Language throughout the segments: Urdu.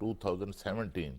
2017,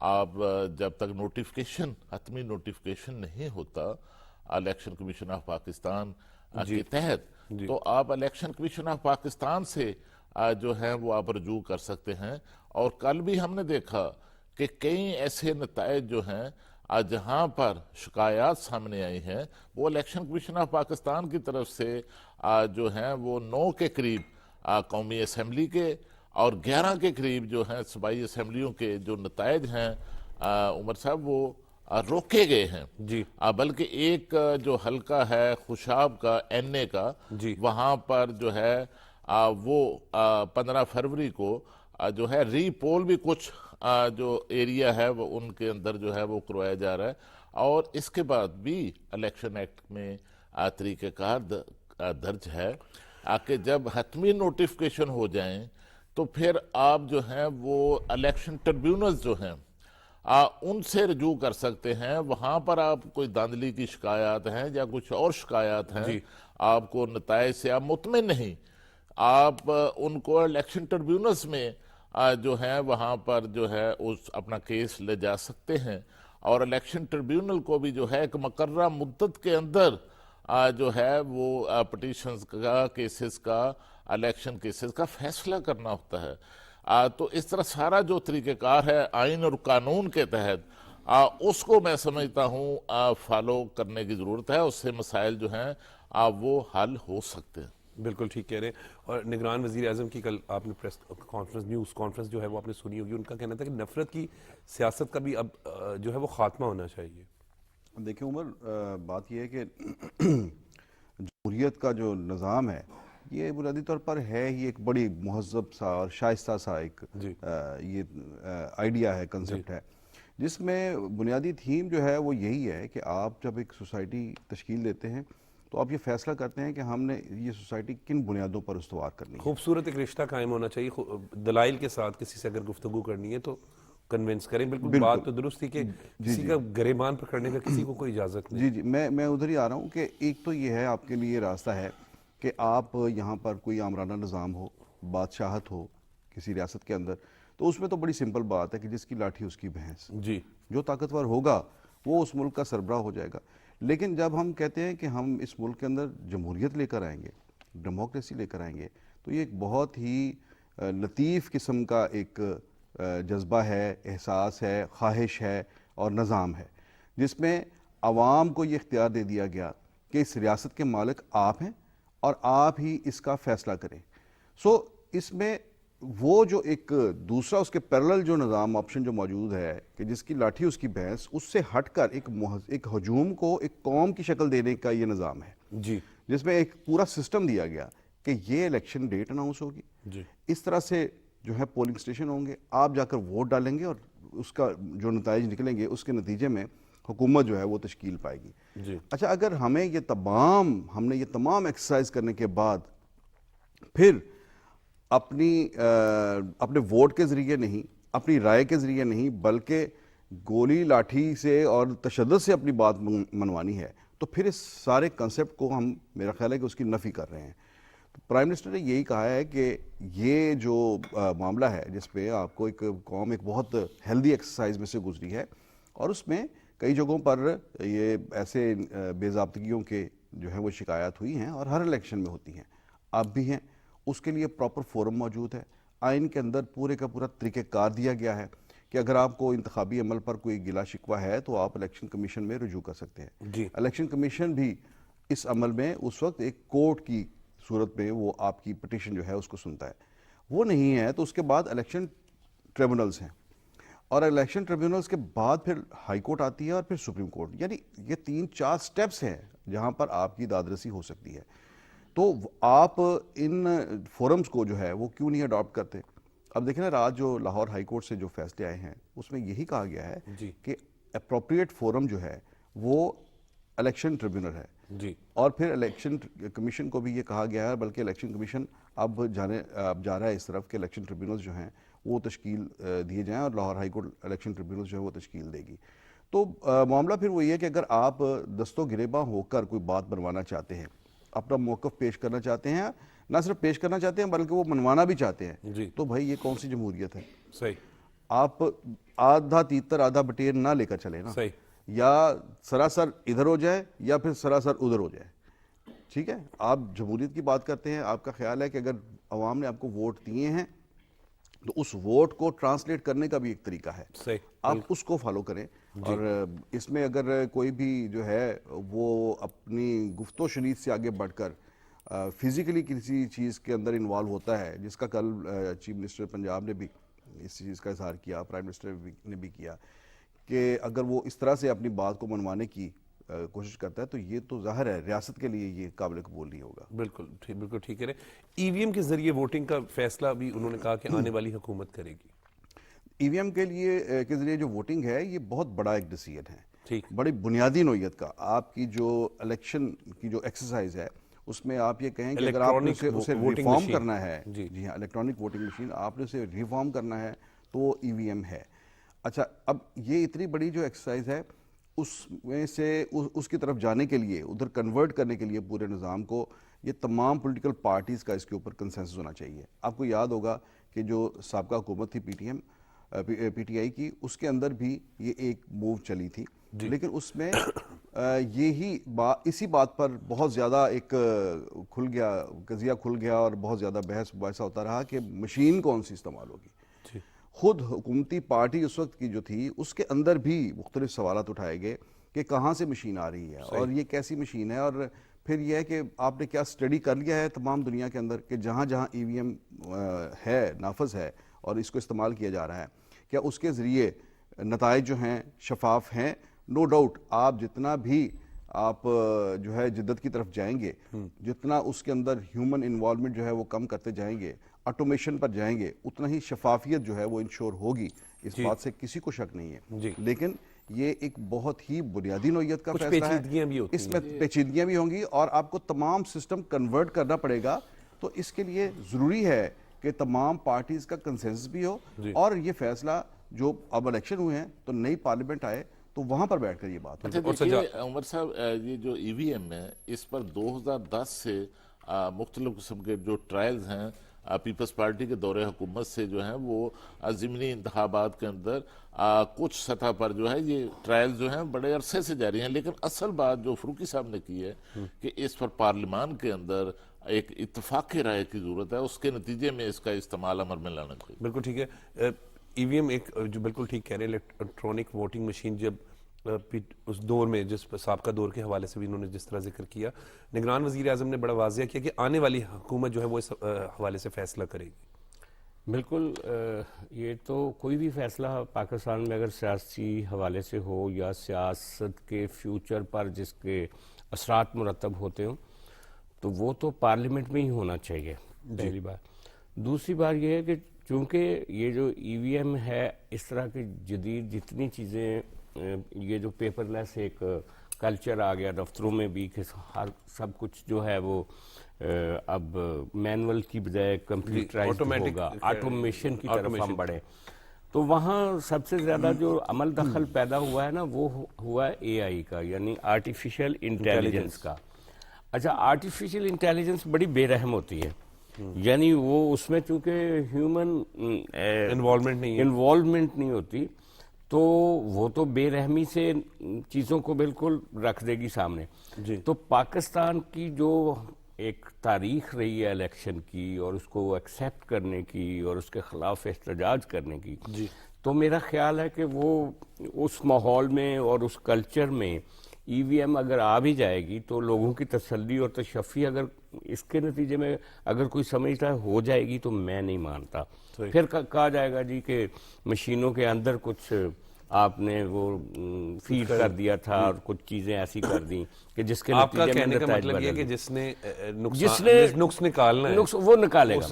آپ جب تک نوٹیفیکیشن حتمی نوٹیفیکیشن نہیں ہوتا الیکشن کمیشن آف پاکستان کے تحت تو آپ الیکشن کمیشن آف پاکستان سے جو ہیں وہ آپ رجوع کر سکتے ہیں. اور کل بھی ہم نے دیکھا کہ کئی ایسے نتائج جو ہیں جہاں پر شکایات سامنے آئی ہیں وہ الیکشن کمیشن آف پاکستان کی طرف سے جو ہیں وہ 9 کے قریب قومی اسمبلی کے اور 11 کے قریب جو ہیں صوبائی اسمبلیوں کے جو نتائج ہیں عمر صاحب وہ روکے گئے ہیں. جی بلکہ ایک جو حلقہ ہے خوشاب کا این اے کا جی وہاں پر جو ہے وہ 15 فروری کو جو ہے ری پول بھی کچھ جو ایریا ہے وہ ان کے اندر جو ہے وہ کروایا جا رہا ہے. اور اس کے بعد بھی الیکشن ایکٹ میں طریقہ کار درج ہے کہ جب حتمی نوٹیفیکیشن ہو جائیں تو پھر آپ جو ہیں وہ الیکشن ٹربیونلز جو ہیں ان سے رجوع کر سکتے ہیں. وہاں پر آپ کوئی دھاندلی کی شکایات ہیں یا کچھ اور شکایات ہیں آپ کو نتائج سے آپ مطمئن نہیں آپ ان کو الیکشن ٹربیونلز میں جو ہے وہاں پر جو ہے اس اپنا کیس لے جا سکتے ہیں. اور الیکشن ٹربیونل کو بھی جو ہے ایک مقررہ مدت کے اندر جو ہے وہ پٹیشنز کا کیسز کا الیکشن کیسز کا فیصلہ کرنا ہوتا ہے. تو اس طرح سارا جو طریقہ کار ہے آئین اور قانون کے تحت اس کو میں سمجھتا ہوں فالو کرنے کی ضرورت ہے. اس سے مسائل جو ہیں وہ حل ہو سکتے ہیں. بالکل ٹھیک کہہ رہے ہیں. اور نگران وزیر اعظم کی کل آپ نے پریس کانفرنس نیوز کانفرنس جو ہے وہ آپ نے سنی ہوگی. ان کا کہنا تھا کہ نفرت کی سیاست کا بھی اب جو ہے وہ خاتمہ ہونا چاہیے. دیکھیں عمر بات یہ ہے کہ جمہوریت کا جو نظام ہے یہ بنیادی طور پر ہے ہی ایک بڑی مہذب سا اور شائستہ سا ایک یہ آئیڈیا ہے کنسپٹ ہے جس میں بنیادی تھیم جو ہے وہ یہی ہے کہ آپ جب ایک سوسائٹی تشکیل دیتے ہیں تو آپ یہ فیصلہ کرتے ہیں کہ ہم نے یہ سوسائٹی کن بنیادوں پر استوار کرنی ہے. خوبصورت ایک رشتہ قائم ہونا چاہیے دلائل کے ساتھ. کسی سے اگر گفتگو کرنی ہے تو کنونس کریں. بالکل بات تو درست تھی کہ کسی کا گریبان پکڑنے کا کسی کو کوئی اجازت نہیں. جی میں ادھر ہی آ رہا ہوں کہ ایک تو یہ ہے آپ کے لیے راستہ ہے کہ آپ یہاں پر کوئی آمرانہ نظام ہو بادشاہت ہو کسی ریاست کے اندر تو اس میں تو بڑی سمپل بات ہے کہ جس کی لاٹھی اس کی بھینس. جی جو طاقتور ہوگا وہ اس ملک کا سربراہ ہو جائے گا. لیکن جب ہم کہتے ہیں کہ ہم اس ملک کے اندر جمہوریت لے کر آئیں گے ڈیموکریسی لے کر آئیں گے تو یہ ایک بہت ہی لطیف قسم کا ایک جذبہ ہے احساس ہے خواہش ہے اور نظام ہے جس میں عوام کو یہ اختیار دے دیا گیا کہ اس ریاست کے مالک آپ ہیں اور آپ ہی اس کا فیصلہ کریں. اس میں وہ جو ایک دوسرا اس کے پیرلل جو نظام آپشن جو موجود ہے کہ جس کی لاٹھی اس کی بھینس اس سے ہٹ کر ایک ہجوم کو ایک قوم کی شکل دینے کا یہ نظام ہے جی جس میں ایک پورا سسٹم دیا گیا کہ یہ الیکشن ڈیٹ اناؤنس ہوگی جی اس طرح سے جو ہے پولنگ سٹیشن ہوں گے آپ جا کر ووٹ ڈالیں گے اور اس کا جو نتائج نکلیں گے اس کے نتیجے میں حکومت جو ہے وہ تشکیل پائے گی. جی اچھا اگر ہم نے یہ تمام ایکسرسائز کرنے کے بعد پھر اپنے ووٹ کے ذریعے نہیں اپنی رائے کے ذریعے نہیں بلکہ گولی لاٹھی سے اور تشدد سے اپنی بات منوانی ہے تو پھر اس سارے کنسپٹ کو ہم میرا خیال ہے کہ اس کی نفی کر رہے ہیں. پرائم منسٹر نے یہی کہا ہے کہ یہ جو معاملہ ہے جس پہ آپ کو ایک قوم ایک بہت ہیلدی ایکسرسائز میں سے گزری ہے اور اس میں کئی جگہوں پر یہ ایسے بے ضابطگیوں کے جو ہے وہ شکایات ہوئی ہیں اور ہر الیکشن میں ہوتی ہیں اب بھی ہیں. اس کے لیے پراپر فورم موجود ہے. آئین کے اندر پورے کا پورا طریقہ کار دیا گیا ہے کہ اگر آپ کو انتخابی عمل پر کوئی گلا شکوہ ہے تو آپ الیکشن کمیشن میں رجوع کر سکتے ہیں. جی الیکشن کمیشن بھی اس عمل میں اس وقت ایک کورٹ کی صورت میں وہ آپ کی پٹیشن جو ہے اس کو سنتا ہے. وہ نہیں ہے تو اس کے بعد الیکشن ٹریبونلز ہیں اور الیکشن ٹریبونلز کے بعد پھر ہائی کورٹ آتی ہے اور پھر سپریم کورٹ. یعنی یہ 3-4 سٹیپس ہیں جہاں پر آپ کی دادرسی ہو سکتی ہے. تو آپ ان فورمز کو جو ہے وہ کیوں نہیں اڈاپٹ کرتے؟ اب دیکھیں نا رات جو لاہور ہائی کورٹ سے جو فیصلے آئے ہیں اس میں یہی کہا گیا ہے کہ اپروپریٹ فورم جو ہے وہ الیکشن ٹریبونل ہے. جی اور پھر الیکشن کمیشن کو بھی یہ کہا گیا ہے بلکہ الیکشن کمیشن اب جا رہا ہے اس طرف کہ الیکشن ٹریبونلز جو ہیں وہ تشکیل دیے جائیں اور Lahore high court election tribunals جو ہے وہ تشکیل دے گی. تو معاملہ پھر وہی ہے کہ اگر آپ دست و گریباں ہو کر کوئی بات بنوانا چاہتے ہیں اپنا موقف پیش کرنا چاہتے ہیں نہ صرف پیش کرنا چاہتے ہیں بلکہ وہ منوانا بھی چاہتے ہیں جی تو بھائی یہ کون سی جمہوریت ہے؟ صحیح. آپ آدھا تیتر آدھا بٹیر نہ لے کر چلے نا, صحیح. یا سراسر ادھر ہو جائے یا پھر سراسر ادھر ہو جائے. ٹھیک ہے, آپ جمہوریت کی بات کرتے ہیں, آپ کا خیال ہے کہ اگر عوام نے آپ کو ووٹ دیے ہیں تو اس ووٹ کو ٹرانسلیٹ کرنے کا بھی ایک طریقہ ہے, صحیح. آپ اس کو فالو کریں. اور اس میں اگر کوئی بھی جو ہے وہ اپنی گفت و شنید سے آگے بڑھ کر فزیکلی کسی چیز کے اندر انوالو ہوتا ہے, جس کا کل چیف منسٹر پنجاب نے بھی اس چیز کا اظہار کیا, پرائم منسٹر نے بھی کیا, کہ اگر وہ اس طرح سے اپنی بات کو منوانے کی کوشش کرتا ہے تو یہ تو ظاہر ہے ریاست کے لیے یہ قابل قبول نہیں ہوگا. بالکل ٹھیک ہے. ای وی ایم کے ذریعے ووٹنگ کا فیصلہ بھی انہوں نے کہا کہ آنے والی حکومت کرے گی. ای وی ایم کے ذریعے جو ووٹنگ ہے یہ بہت بڑا ایک ڈیسیجن ہے, ٹھیک. بڑی بنیادی نوعیت کا. آپ کی جو الیکشن کی جو ایکسرسائز ہے اس میں آپ یہ کہیں کہ اگر آپ نے اسے ریفارم کرنا ہے, جی ہاں, الیکٹرانک ووٹنگ مشین, آپ نے اسے ریفارم کرنا ہے تو وہ ای وی ایم ہے. اچھا, اب یہ اتنی بڑی جو ایکسرسائز ہے اس میں سے اس کی طرف جانے کے لیے, ادھر کنورٹ کرنے کے لیے پورے نظام کو, یہ تمام پولیٹیکل پارٹیز کا اس کے اوپر کنسنسس ہونا چاہیے. آپ کو یاد ہوگا کہ جو سابقہ حکومت تھی پی ٹی آئی کی, اس کے اندر بھی یہ ایک موو چلی تھی, لیکن اس میں اسی بات پر بہت زیادہ ایک قضیہ کھل گیا اور بہت زیادہ بحث مباحثہ ہوتا رہا کہ مشین کون سی استعمال ہوگی. خود حکومتی پارٹی اس وقت کی جو تھی اس کے اندر بھی مختلف سوالات اٹھائے گئے کہ کہاں سے مشین آ رہی ہے اور یہ کیسی مشین ہے, اور پھر یہ ہے کہ آپ نے کیا سٹڈی کر لیا ہے تمام دنیا کے اندر کہ جہاں جہاں ای وی ایم ہے, نافذ ہے اور اس کو استعمال کیا جا رہا ہے, کیا اس کے ذریعے نتائج جو ہیں شفاف ہیں. نو ڈاؤٹ آپ جتنا بھی آپ جو ہے جدت کی طرف جائیں گے, جتنا اس کے اندر ہیومن انوالومنٹ جو ہے وہ کم کرتے جائیں گے, آٹومیشن پر جائیں گے, اتنا ہی شفافیت جو ہے وہ انشور ہوگی, اس بات سے کسی کو شک نہیں ہے. لیکن یہ ایک بہت ہی بنیادی نوعیت کا فیصلہ ہے, اس میں پیچیدگیاں بھی ہوں گی اور آپ کو تمام سسٹم کنورٹ کرنا پڑے گا. تو اس کے لیے ضروری ہے کہ تمام پارٹیز کا کنسنسس بھی ہو, اور یہ فیصلہ جو اب الیکشن ہوئے ہیں تو نئی پارلیمنٹ آئے تو وہاں پر بیٹھ کر یہ بات اچھا دیکھیے عمر صاحب, یہ جو ای وی ایم ہے اس پر 2010 سے مختلف قسم کے جو ٹرائلز ہیں پیپلز پارٹی کے دور حکومت سے جو ہیں وہ ضمنی انتخابات کے اندر کچھ سطح پر جو ہے یہ ٹرائل جو ہیں بڑے عرصے سے جاری ہیں. لیکن اصل بات جو فروقی صاحب نے کی ہے کہ اس پر پارلیمان کے اندر ایک اتفاقی رائے کی ضرورت ہے, اس کے نتیجے میں اس کا استعمال عمل میں لانا چاہیے. بالکل ٹھیک ہے. ای وی ایم ایک جو بالکل ٹھیک کہہ رہے ہیں, الیکٹرانک ووٹنگ مشین جب اس دور میں, جس سابقہ دور کے حوالے سے بھی انہوں نے جس طرح ذکر کیا, نگران وزیر اعظم نے بڑا واضح کیا کہ آنے والی حکومت جو ہے وہ اس حوالے سے فیصلہ کرے گی. بالکل, یہ تو کوئی بھی فیصلہ پاکستان میں اگر سیاسی حوالے سے ہو یا سیاست کے فیوچر پر جس کے اثرات مرتب ہوتے ہوں تو وہ تو پارلیمنٹ میں ہی ہونا چاہیے, پہلی بات. دوسری بات یہ ہے کہ چونکہ یہ جو ای وی ایم ہے, اس طرح کی جدید جتنی چیزیں, یہ جو پیپر لیس ایک کلچر آ گیا دفتروں میں بھی کہ ہر سب کچھ جو ہے وہ اب مینول کی بجائے کمپیوٹرائزڈ ہوگا, آٹومیشن کی طرف ہم بڑھیں, تو وہاں سب سے زیادہ جو عمل دخل پیدا ہوا ہے نا وہ ہوا ہے اے آئی کا, یعنی آرٹیفیشل انٹیلیجنس کا. اچھا, آرٹیفیشل انٹیلیجنس بڑی بے رحم ہوتی ہے, یعنی وہ اس میں چونکہ ہیومن انوالومنٹ نہیں ہوتی تو وہ تو بے رحمی سے چیزوں کو بالکل رکھ دے گی سامنے. تو پاکستان کی جو ایک تاریخ رہی ہے الیکشن کی اور اس کو ایکسیپٹ کرنے کی اور اس کے خلاف احتجاج کرنے کی, تو میرا خیال ہے کہ وہ اس ماحول میں اور اس کلچر میں ای وی ایم اگر آ بھی جائے گی تو لوگوں کی تسلی اور تشفی اگر اس کے نتیجے میں اگر کوئی سمجھتا ہے ہو جائے گی تو میں نہیں مانتا. پھر کہا جائے گا جی کہ مشینوں کے اندر کچھ آپ نے وہ فیڈ کر دیا تھا اور کچھ چیزیں ایسی کر دیں کہ جس کے نتیجے میں نتائج بدل. آپ کا کہنے کا مطلب یہ کہ جس نے نقص نکالنا ہے وہ نکالے گا.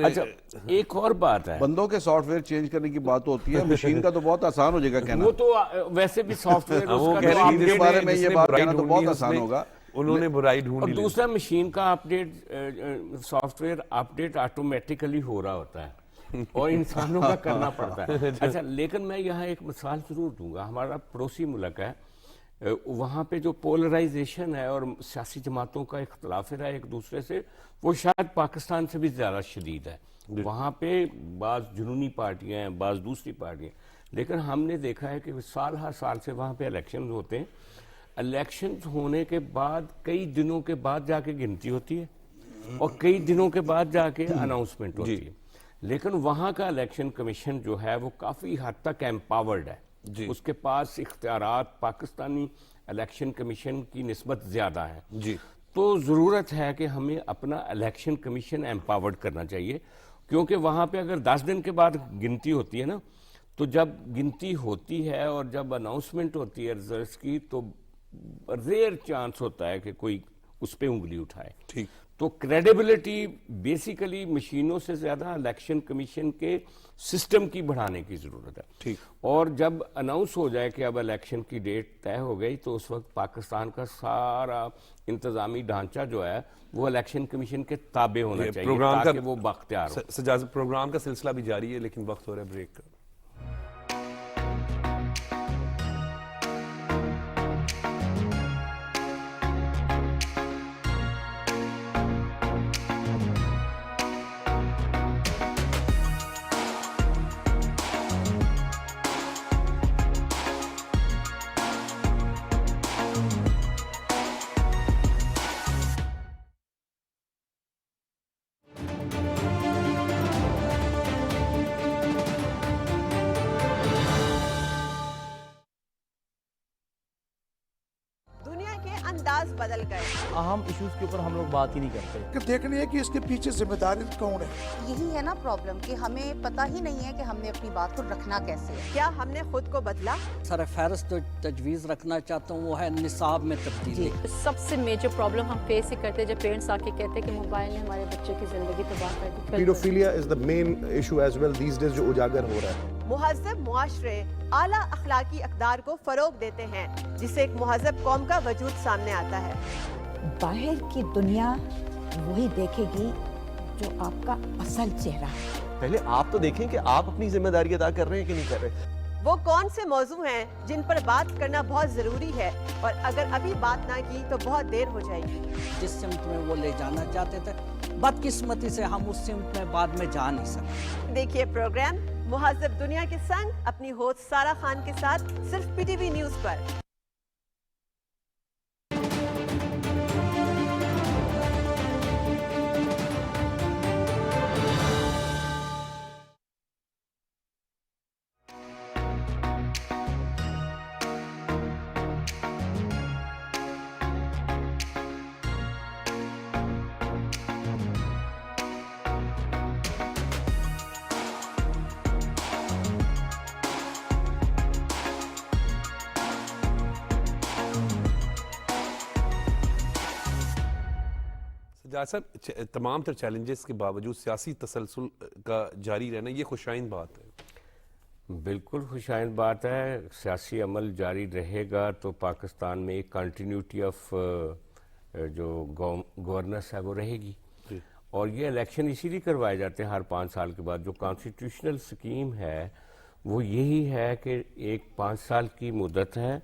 اچھا, ایک اور بات ہے, بندوں کے سافٹ ویئر چینج کرنے کی بات ہوتی ہے, مشین کا تو بہت آسان ہو جائے گا کہنا. وہ تو ویسے بھی سافٹ ویئر کے بارے میں یہ بات کہنا تو بہت آسان ہوگا, انہوں نے برائی ڈھونڈ لی. اور دوسرا, مشین کا update, software update automatically ہو رہا ہوتا ہے اور انسانوں کا کرنا پڑتا ہے. اچھا, لیکن میں یہاں ایک مثال ضرور دوں گا. ہمارا پڑوسی ملک ہے, وہاں پہ جو پولرائزیشن ہے اور سیاسی جماعتوں کا اختلاف رائے ایک دوسرے سے, وہ شاید پاکستان سے بھی زیادہ شدید ہے. وہاں پہ بعض جنونی پارٹیاں ہیں، بعض دوسری پارٹیاں، لیکن ہم نے دیکھا ہے کہ سال ہر سال سے وہاں پہ الیکشنز ہوتے ہیں. الیکشنز ہونے کے بعد کئی دنوں کے بعد جا کے گنتی ہوتی ہے اور کئی دنوں کے بعد جا کے اناؤنسمنٹ ہوتی ہے. لیکن وہاں کا الیکشن کمیشن جو ہے وہ کافی حد تک ایمپاورڈ ہے. اس کے پاس اختیارات پاکستانی الیکشن کمیشن کی نسبت زیادہ ہیں. تو ضرورت ہے کہ ہمیں اپنا الیکشن کمیشن ایمپاورڈ کرنا چاہیے، کیونکہ وہاں پہ اگر 10 دن کے بعد گنتی ہوتی ہے نا، تو جب گنتی ہوتی ہے اور جب اناؤنسمنٹ ہوتی ہے ریزلٹس کی، تو ریئر چانس ہوتا ہے کہ کوئی اس پہ انگلی اٹھائے. تو کریڈیبلٹی بیسیکلی مشینوں سے زیادہ الیکشن کمیشن کے سسٹم کی بڑھانے کی ضرورت ہے. اور جب اناؤنس ہو جائے کہ اب الیکشن کی ڈیٹ طے ہو گئی، تو اس وقت پاکستان کا سارا انتظامی ڈھانچہ جو ہے وہ الیکشن کمیشن کے تابع ہونا چاہیے تاکہ وہ بااختیار ہو. سجاد، پروگرام کا سلسلہ بھی جاری ہے لیکن وقت ہو رہا ہے بریک کا. انداز بدل گئے. اہم ایشوز کے اوپر ہم لوگ بات ہی نہیں کرتے. کہ دیکھنی ہے کہ اس کے پیچھے ذمہ دار کون ہے. یہی ہے نا پرابلم کہ ہمیں پتہ ہی نہیں ہے کہ ہم نے اپنی بات کو رکھنا کیسے ہے. کیا ہم نے خود کو بدلا؟ سر فہرست جو تجویز رکھنا چاہتا ہوں وہ ہے نصاب میں تبدیلی. سب سے میجر پرابلم ہم فیس ہی کرتے ہیں جب پیرنٹس آ کے کہتے ہیں کہ موبائل نے ہمارے بچے کی زندگی تباہ کر دی. Paedophilia is the main issue as well these days جو اجاگر ہو رہا ہے. مہذب معاشرے اعلیٰ اخلاقی اقدار کو فروغ دیتے ہیں جس سے ایک مہذب قوم کا وجود سامنے آتا ہے. باہر کی دنیا وہی دیکھے گی جو آپ کا اصل چہرہ ہے. پہلے آپ تو دیکھیں کہ آپ اپنی ذمہ داری ادا کر رہے ہیں کہ نہیں کر رہے. وہ کون سے موضوع ہیں جن پر بات کرنا بہت ضروری ہے اور اگر ابھی بات نہ کی تو بہت دیر ہو جائے گی. جس سمت میں وہ لے جانا چاہتے تھے بدقسمتی سے ہم اس سمت میں بعد میں جا نہیں سکتے. دیکھیے پروگرام مہذب دنیا کے سنگ اپنی ہوسٹ سارا خان کے ساتھ صرف پی ٹی وی نیوز پر. سجاد صاحب، تمام تر چیلنجز کے باوجود سیاسی تسلسل کا جاری رہنا یہ خوشائند بات ہے. بالکل خوشائند بات ہے. سیاسی عمل جاری رہے گا تو پاکستان میں ایک کنٹینیوٹی آف جو گورننس ہے وہ رہے گی. اور یہ الیکشن اسی لیے کروائے جاتے ہیں ہر 5 سال کے بعد. جو کانسٹیٹیوشنل سکیم ہے وہ یہی ہے کہ ایک 5 سال کی مدت ہے،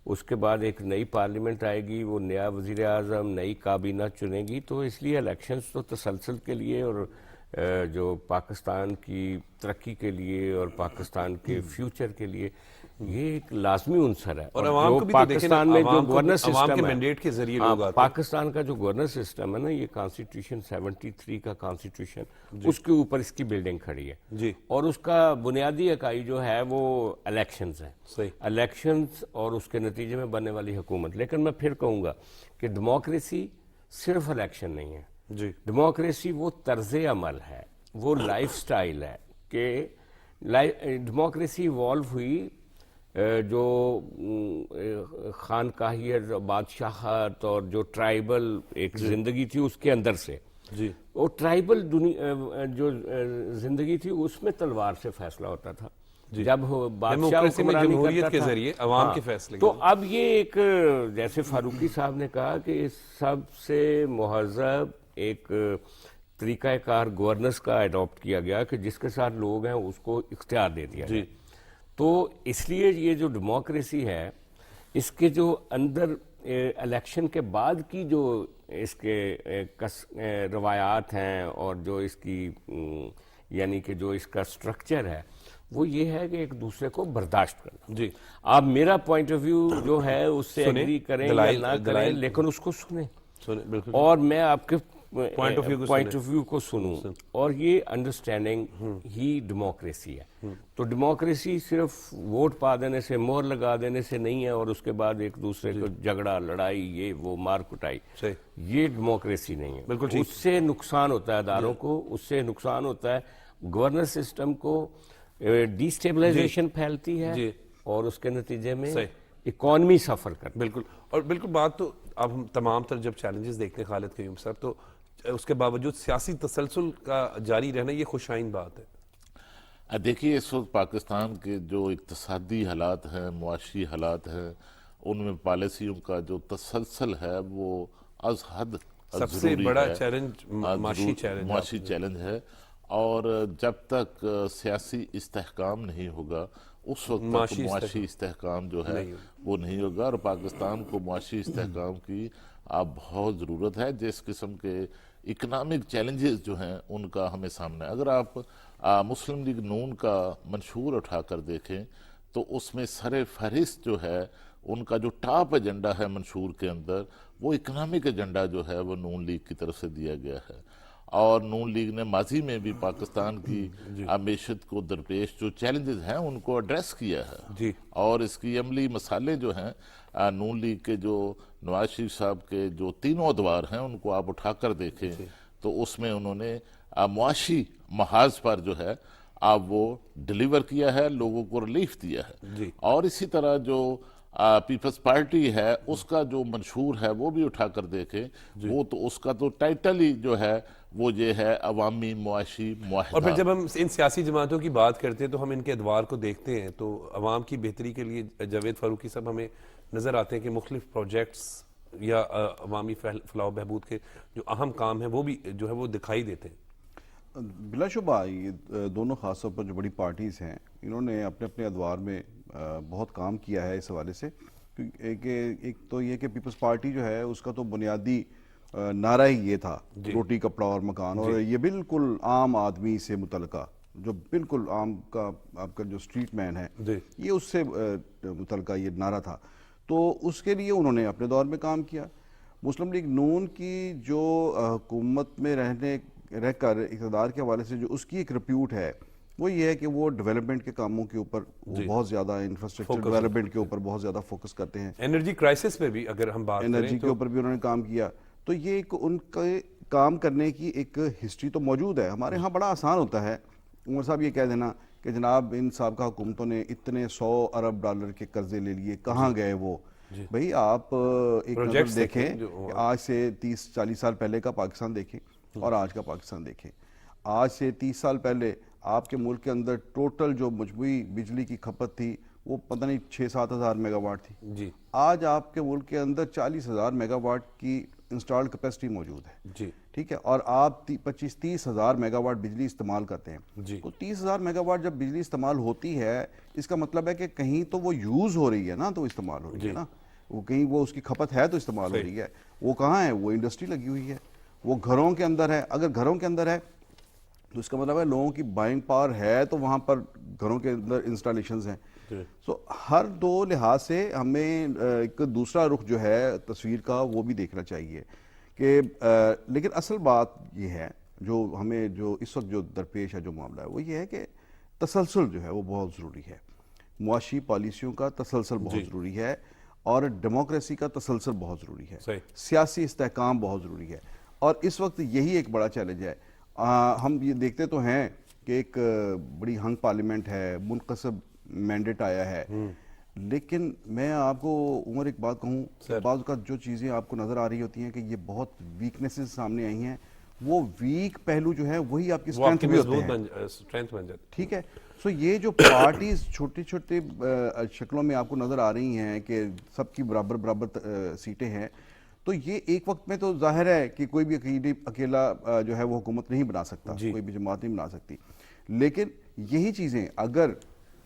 اس کے بعد ایک نئی پارلیمنٹ آئے گی، وہ نیا وزیر اعظم نئی کابینہ چنے گی. تو اس لیے الیکشنز تو تسلسل کے لیے اور جو پاکستان کی ترقی کے لیے اور پاکستان کے فیوچر کے لیے یہ ایک لازمی عنصر ہے. اور عوام کو بھی تو دیکھیں نا، پاکستان میں جو عوام گورننس کے سسٹم ہے، مینڈیٹ کے ذریعے لوگ آتے ہیں. پاکستان کا جو گورننس سسٹم ہے نا، یہ کانسٹیٹیوشن 73 کا کانسٹیٹیوشن اس کے اوپر اس کی بلڈنگ کھڑی ہے. جی. اور اس کا بنیادی اکائی جو ہے وہ الیکشنز ہیں. صحیح. الیکشنز اور اس کے نتیجے میں بننے والی حکومت. لیکن میں پھر کہوں گا کہ ڈیموکریسی صرف الیکشن نہیں ہے. جی. ڈیموکریسی وہ طرز عمل ہے، وہ لائف سٹائل ہے کہ ڈیموکریسی ایوالو ہوئی جو خانقاہیت، بادشاہت اور جو ٹرائبل ایک زندگی تھی اس کے اندر سے. جی. وہ ٹرائبل جو زندگی تھی اس میں تلوار سے فیصلہ ہوتا تھا. جب بادشاہ جمہوریت کے ذریعے عوام کے فیصلے. تو اب یہ ایک جیسے فاروقی صاحب نے کہا کہ سب سے مہذب ایک طریقہ کار گورننس کا اڈاپٹ کیا گیا کہ جس کے ساتھ لوگ ہیں اس کو اختیار دے دیا. جی. تو اس لیے یہ جو ڈیموکریسی ہے اس کے جو اندر الیکشن کے بعد کی جو اس کے روایات ہیں اور جو اس کی یعنی کہ جو اس کا سٹرکچر ہے وہ یہ ہے کہ ایک دوسرے کو برداشت کرنا. جی آپ میرا پوائنٹ آف ویو جو ہے اس سے سنیں، ایگری کریں یا دلائل- نہ کریں دلائل- لیکن اس کو سنیں بالکل اور میں آپ کے Point of view کو پوائنٹ سنیں. آف ویو کو سنوں اور یہ انڈرسٹینڈنگ ہی ڈیموکریسی ہے. تو ڈیموکریسی صرف ووٹ پا دینے سے مہر لگا دینے سے نہیں ہے اور اس کے بعد ایک دوسرے کو جھگڑا لڑائی یہ وہ مار کٹائی، یہ ڈیموکریسی نہیں ہے. بالکل ٹھیک. اس سے نقصان ہوتا ہے اداروں کو، اس سے نقصان ہوتا ہے گورننس سسٹم کو، ڈیسٹیبلائزیشن پھیلتی ہے اور اس کے نتیجے میں اکانومی سفر کرتی ہے. بالکل. اور بالکل بات تو اب ہم تمام تر جب چیلنجز دیکھتے ہیں خالد قیوم صاحب تو اس کے باوجود سیاسی تسلسل کا جاری رہنا یہ خوشائن بات ہے. دیکھیے اس وقت پاکستان کے جو اقتصادی حالات ہیں، معاشی حالات ہیں، ان میں پالیسیوں کا جو تسلسل ہے وہ از حد سب سے بڑا چیلنج معاشی چیلنج ہے. اور جب تک سیاسی استحکام نہیں ہوگا اس وقت تک معاشی استحکام جو ہے وہ نہیں ہوگا. اور پاکستان کو معاشی استحکام کی بہت ضرورت ہے. جس قسم کے اکنامک چیلنجز جو ہیں ان کا ہمیں سامنا ہے. اگر آپ مسلم لیگ نون کا منشور اٹھا کر دیکھیں تو اس میں سر فہرست جو ہے ان کا جو ٹاپ ایجنڈا ہے منشور کے اندر وہ اکنامک ایجنڈا جو ہے وہ نون لیگ کی طرف سے دیا گیا ہے. اور نون لیگ نے ماضی میں بھی پاکستان کی معیشت کو درپیش جو چیلنجز ہیں ان کو ایڈریس کیا ہے. اور اس کی عملی مسالے جو ہیں نون لیگ کے جو نواز شریف صاحب کے جو تینوں ادوار ہیں ان کو آپ اٹھا کر دیکھیں تو اس میں انہوں نے معاشی محاذ پر جو ہے وہ ڈیلیور کیا ہے، لوگوں کو ریلیف دیا ہے. اور اسی طرح جو پیپلز پارٹی ہے اس کا جو منشور ہے وہ بھی اٹھا کر دیکھیں وہ تو اس کا تو ٹائٹل ہی جو ہے وہ یہ ہے عوامی معاشی معاہدہ. اور پھر جب ہم ان سیاسی جماعتوں کی بات کرتے ہیں تو ہم ان کے ادوار کو دیکھتے ہیں تو عوام کی بہتری کے لیے جاوید فاروقی صاحب ہمیں نظر آتے ہیں کہ مختلف پروجیکٹس یا عوامی فلاح و بہبود کے جو اہم کام ہیں وہ بھی جو ہے وہ دکھائی دیتے ہیں. بلا شبہ یہ دونوں خاص طور پر جو بڑی پارٹیز ہیں انہوں نے اپنے اپنے ادوار میں بہت کام کیا ہے اس حوالے سے. ایک تو یہ کہ پیپلز پارٹی جو ہے اس کا تو بنیادی نعرہ ہی یہ تھا روٹی کپڑا اور مکان، اور یہ بالکل عام آدمی سے متعلقہ جو بالکل عام کا آپ کا جو اسٹریٹ مین ہے یہ اس سے متعلقہ یہ نعرہ تھا. تو اس کے لیے انہوں نے اپنے دور میں کام کیا. مسلم لیگ نون کی جو حکومت میں رہ کر اقتدار کے حوالے سے جو اس کی ایک ریپیوٹ ہے وہ یہ ہے کہ وہ ڈیولپمنٹ کے کاموں کے اوپر بہت زیادہ انفراسٹرکچر ڈیولپمنٹ کے اوپر بہت زیادہ فوکس کرتے ہیں. انرجی کرائسس پہ بھی اگر ہم بات کریں انرجی کے اوپر بھی انہوں نے کام کیا. تو یہ ایک ان کے کام کرنے کی ایک ہسٹری تو موجود ہے. ہمارے ہاں بڑا آسان ہوتا ہے عمر صاحب یہ کہہ دینا کہ جناب ان سابقہ حکومتوں نے اتنے $100 ارب کے قرضے لے لیے، کہاں گئے وہ؟ بھئی آپ ایک نظر دیکھیں کہ آج سے 30-40 سال پہلے کا پاکستان دیکھیں اور آج کا پاکستان دیکھیں. آج سے 30 سال پہلے آپ کے ملک کے اندر ٹوٹل جو مجموعی بجلی کی کھپت تھی وہ پتہ نہیں 6-7 ہزار میگا واٹ تھی. آج آپ کے ملک کے اندر 40,000 میگا واٹ کی انسٹالڈ کیپیسٹی موجود ہے. ٹھیک ہے، اور آپ 25-30 ہزار میگا واٹ بجلی استعمال کرتے ہیں. تو 30,000 میگا واٹ جب بجلی استعمال ہوتی ہے اس کا مطلب ہے کہ کہیں تو وہ یوز ہو رہی ہے نا، تو استعمال ہو رہی ہے نا، وہ کہیں وہ اس کی کھپت ہے تو استعمال ہو رہی ہے. وہ کہاں ہے؟ وہ انڈسٹری لگی ہوئی ہے، وہ گھروں کے اندر ہے. اگر گھروں کے اندر ہے تو اس کا مطلب ہے لوگوں کی بائنگ پاور ہے تو وہاں پر گھروں کے اندر انسٹالیشنز ہیں. سو ہر دو لحاظ سے ہمیں ایک دوسرا رخ جو ہے تصویر کا وہ بھی دیکھنا چاہیے کہ لیکن اصل بات یہ ہے جو ہمیں جو اس وقت جو درپیش ہے جو معاملہ ہے وہ یہ ہے کہ تسلسل جو ہے وہ بہت ضروری ہے. معاشی پالیسیوں کا تسلسل بہت ضروری ہے اور ڈیموکریسی کا تسلسل بہت ضروری ہے. سیاسی استحکام بہت ضروری ہے اور اس وقت یہی ایک بڑا چیلنج ہے. ہم یہ دیکھتے تو ہیں کہ ایک بڑی ہنگ پارلیمنٹ ہے، منقسم مینڈیٹ آیا ہے، لیکن میں آپ کو عمر ایک بات کہوں کہ بعض اوقات جو چیزیں آپ کو نظر آ رہی ہوتی ہیں کہ یہ بہت ویکنیسز سامنے آئی ہیں، وہ ویک پہلو جو ہے وہی آپ کی اسٹرینتھ بھی ہوتے ہیں. ٹھیک ہے، سو یہ جو پارٹیز چھوٹی چھوٹی شکلوں میں آپ کو نظر آ رہی ہیں کہ سب کی برابر سیٹیں ہیں، تو یہ ایک وقت میں تو ظاہر ہے کہ کوئی بھی اکیلا جو ہے وہ حکومت نہیں بنا سکتا، کوئی بھی جماعت نہیں بنا سکتی. لیکن یہی چیزیں اگر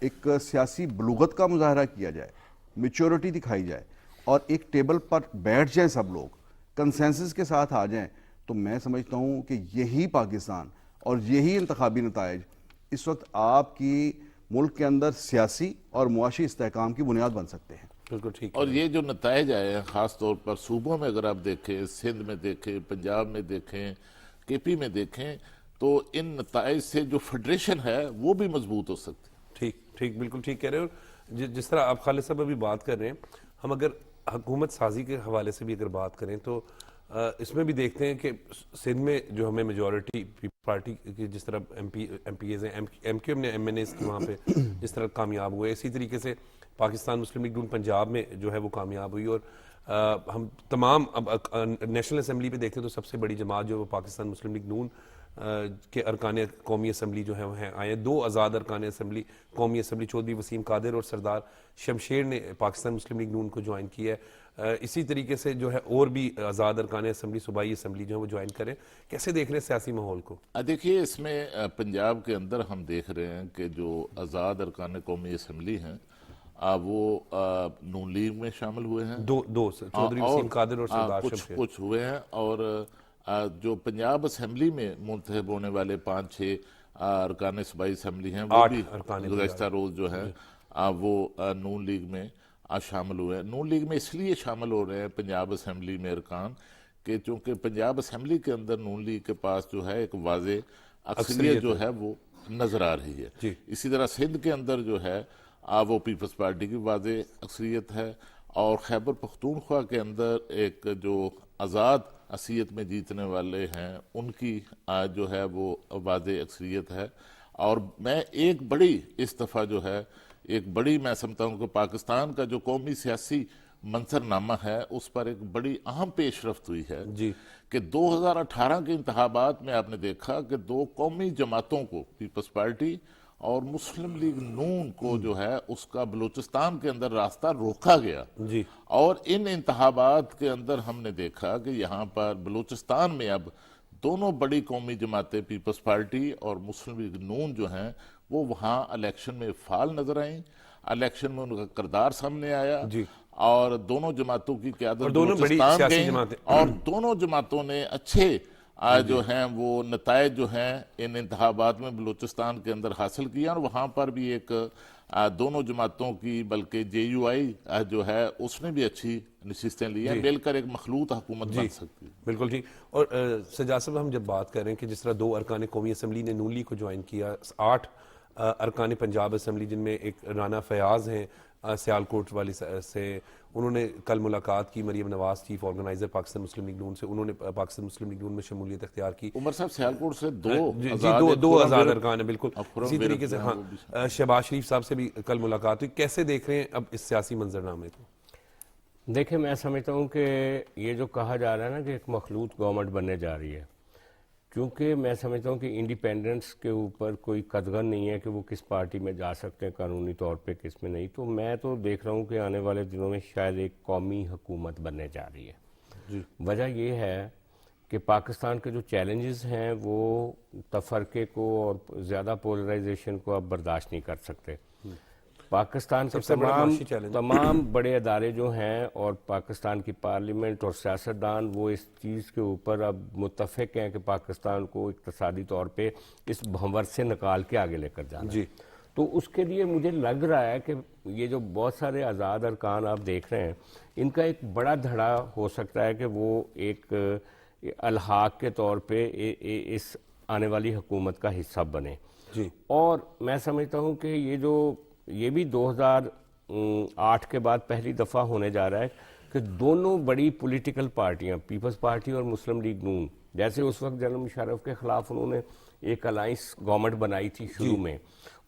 ایک سیاسی بلوغت کا مظاہرہ کیا جائے، میچورٹی دکھائی جائے اور ایک ٹیبل پر بیٹھ جائیں سب لوگ، کنسنسس کے ساتھ آ جائیں، تو میں سمجھتا ہوں کہ یہی پاکستان اور یہی انتخابی نتائج اس وقت آپ کی ملک کے اندر سیاسی اور معاشی استحکام کی بنیاد بن سکتے ہیں. بالکل ٹھیک. اور یہ جو نتائج آئے ہیں خاص طور پر صوبوں میں اگر آپ دیکھیں، سندھ میں دیکھیں، پنجاب میں دیکھیں، کے پی میں دیکھیں، تو ان نتائج سے جو فیڈریشن ہے وہ بھی مضبوط ہو سکتی ہے. ٹھیک بالکل ٹھیک کہہ رہے ہیں. اور جس طرح آپ خالد صاحب ابھی بات کر رہے ہیں، ہم اگر حکومت سازی کے حوالے سے بھی اگر بات کریں تو اس میں بھی دیکھتے ہیں کہ سندھ میں جو ہمیں میجورٹی پارٹی کی جس طرح ایم پی ایز ہیں، ایم کیو ایم نے ایم این ایز کی وہاں پہ جس طرح کامیاب ہوئے، اسی طریقے سے پاکستان مسلم لیگ نون پنجاب میں جو ہے وہ کامیاب ہوئی. اور ہم تمام اب نیشنل اسمبلی پہ دیکھتے ہیں تو سب سے بڑی جماعت جو وہ پاکستان مسلم لیگ نون کے ارکان قومی اسمبلی جو ہیں وہ ہیں آئے. 2 آزاد ارکان اسمبلی قومی اسمبلی چودھری وسیم قادر اور سردار شمشیر نے پاکستان مسلم لیگ نون کو جوائن کیا ہے. اسی طریقے سے جو ہے اور بھی آزاد ارکان اسمبلی صوبائی اسمبلی جو ہے وہ جوائن کریں. کیسے دیکھ رہے ہیں سیاسی ماحول کو؟ دیکھیے اس میں پنجاب کے اندر ہم دیکھ رہے ہیں کہ جو آزاد ارکان قومی اسمبلی ہیں وہ نون لیگ میں شامل ہوئے ہیں. دو چودھری وسیم قادر اور سردار شمشیر کچھ ہوئے ہیں. اور جو پنجاب اسمبلی میں منتخب ہونے والے 5-6 ارکان صوبائی اسمبلی ہیں وہ بھی گزشتہ روز جو ہیں وہ نون لیگ میں شامل ہوئے ہیں. نون لیگ میں اس لیے شامل ہو رہے ہیں پنجاب اسمبلی میں ارکان کہ چونکہ پنجاب اسمبلی کے اندر نون لیگ کے پاس جو ہے ایک واضح اکثریت جو ہے وہ نظر آ رہی ہے. اسی طرح سندھ کے اندر جو ہے وہ پیپلز پارٹی کی واضح اکثریت ہے. اور خیبر پختونخوا کے اندر ایک جو آزاد اکثریت میں جیتنے والے ہیں ان کی جو ہے وہ واضح اکثریت ہے. اور میں ایک بڑی اس دفعہ جو ہے میں سمجھتا ہوں کہ پاکستان کا جو قومی سیاسی منظرنامہ ہے اس پر ایک بڑی اہم پیش رفت ہوئی ہے کہ 2018 کے انتخابات میں آپ نے دیکھا کہ 2 قومی جماعتوں کو، پیپلز پارٹی اور مسلم لیگ نون کو جو ہے اس کا بلوچستان کے اندر راستہ روکا گیا. اور ان انتخابات کے اندر ہم نے دیکھا کہ یہاں پر بلوچستان میں اب دونوں بڑی قومی جماعتیں پیپلز پارٹی اور مسلم لیگ نون جو ہیں وہ وہاں الیکشن میں فعال نظر آئیں. الیکشن میں ان کا کردار سامنے آیا اور دونوں جماعتوں کی قیادت بلوچستان گئیں اور دونوں جماعتوں نے اچھے جو ہیں وہ نتائج جو ہیں ان انتخابات میں بلوچستان کے اندر حاصل کیا. اور وہاں پر بھی ایک دونوں جماعتوں کی بلکہ جے یو آئی جو ہے اس نے بھی اچھی نشستیں لی ہیں. مل کر ایک مخلوط حکومت بن سکتی ہے. بالکل ٹھیک. اور سجاد صاحب ہم جب بات کر رہے ہیں کہ جس طرح 2 ارکان قومی اسمبلی نے نون لیگ کو جوائن کیا، 8 ارکان پنجاب اسمبلی جن میں ایک رانا فیاض ہیں سیالکوٹ والی سے، انہوں نے کل ملاقات کی مریم نواز چیف آرگنائزر پاکستان مسلم لیگ نون سے، انہوں نے پاکستان مسلم لیگ نون میں شمولیت اختیار کی. عمر صاحب سیالکوٹ سے 2 آزاد ارکان ہیں. بالکل اسی طریقے سے شہباز شریف صاحب سے بھی کل ملاقات ہوئی. کیسے دیکھ رہے ہیں اب اس سیاسی منظرنامے کو؟ دیکھیں میں سمجھتا ہوں کہ یہ جو کہا جا رہا ہے نا کہ ایک مخلوط گورنمنٹ بننے جا رہی ہے، کیونکہ میں سمجھتا ہوں کہ انڈیپینڈنس کے اوپر کوئی قدغن نہیں ہے کہ وہ کس پارٹی میں جا سکتے ہیں قانونی طور پہ، کس میں نہیں. تو میں تو دیکھ رہا ہوں کہ آنے والے دنوں میں شاید ایک قومی حکومت بننے جا رہی ہے. وجہ یہ ہے کہ پاکستان کے جو چیلنجز ہیں وہ تفرقے کو اور زیادہ پولرائزیشن کو اب برداشت نہیں کر سکتے. پاکستان کے تمام بڑے ادارے جو ہیں اور پاکستان کی پارلیمنٹ اور سیاستدان وہ اس چیز کے اوپر اب متفق ہیں کہ پاکستان کو اقتصادی طور پہ اس بھنور سے نکال کے آگے لے کر جانا. تو اس کے لیے مجھے لگ رہا ہے کہ یہ جو بہت سارے آزاد ارکان آپ دیکھ رہے ہیں ان کا ایک بڑا دھڑا ہو سکتا ہے کہ وہ ایک الحاق کے طور پہ اس آنے والی حکومت کا حصہ بنے. اور میں سمجھتا ہوں کہ یہ بھی 2008 کے بعد پہلی دفعہ ہونے جا رہا ہے کہ دونوں بڑی پولیٹیکل پارٹیاں پیپلز پارٹی اور مسلم لیگ نون، جیسے اس وقت جنرل مشرف کے خلاف انہوں نے ایک الائنس گورنمنٹ بنائی تھی شروع میں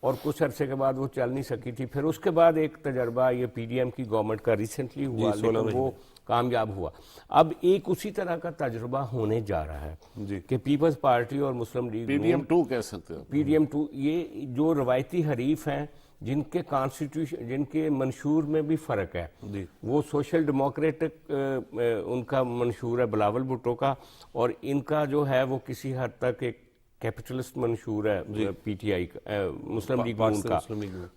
اور کچھ عرصے کے بعد وہ چل نہیں سکی تھی. پھر اس کے بعد ایک تجربہ یہ پی ڈی ایم کی گورنمنٹ کا ریسنٹلی ہوا لیکن وہ کامیاب ہوا. اب ایک اسی طرح کا تجربہ ہونے جا رہا ہے کہ پیپلز پارٹی اور مسلم لیگ پی ڈی ایم 2 کہہ سکتے ہیں. پی ڈی ایم 2 یہ جو روایتی حریف ہیں جن کے کانسٹیٹیوشن جن کے منشور میں بھی فرق ہے، وہ سوشل ڈیموکریٹک ان کا منشور ہے بلاول بھٹو کا، اور ان کا جو ہے وہ کسی حد تک ایک کیپٹلسٹ منشور ہے P T I Muslim league نون کا.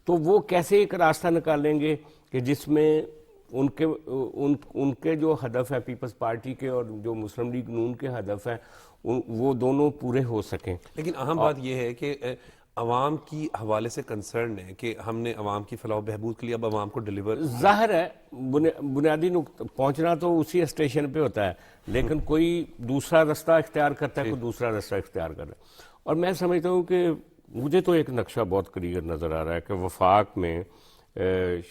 تو وہ کیسے ایک راستہ نکالیں گے کہ جس میں ان کے جو ہدف ہے پیپلز پارٹی کے اور جو مسلم لیگ نون کے ہدف ہیں وہ دونوں پورے ہو سکیں. لیکن اہم بات یہ ہے کہ عوام کی حوالے سے کنسرن ہے کہ ہم نے عوام کی فلاح و بہبود کے لیے اب عوام کو ڈیلیور. ظاہر ہے بنیادی پہنچنا تو اسی اسٹیشن پہ ہوتا ہے, لیکن کوئی دوسرا رستہ اختیار کرتا ہے, کوئی دوسرا رستہ اختیار کرتا ہے. اور میں سمجھتا ہوں کہ مجھے تو ایک نقشہ بہت کلیئر نظر آ رہا ہے کہ وفاق میں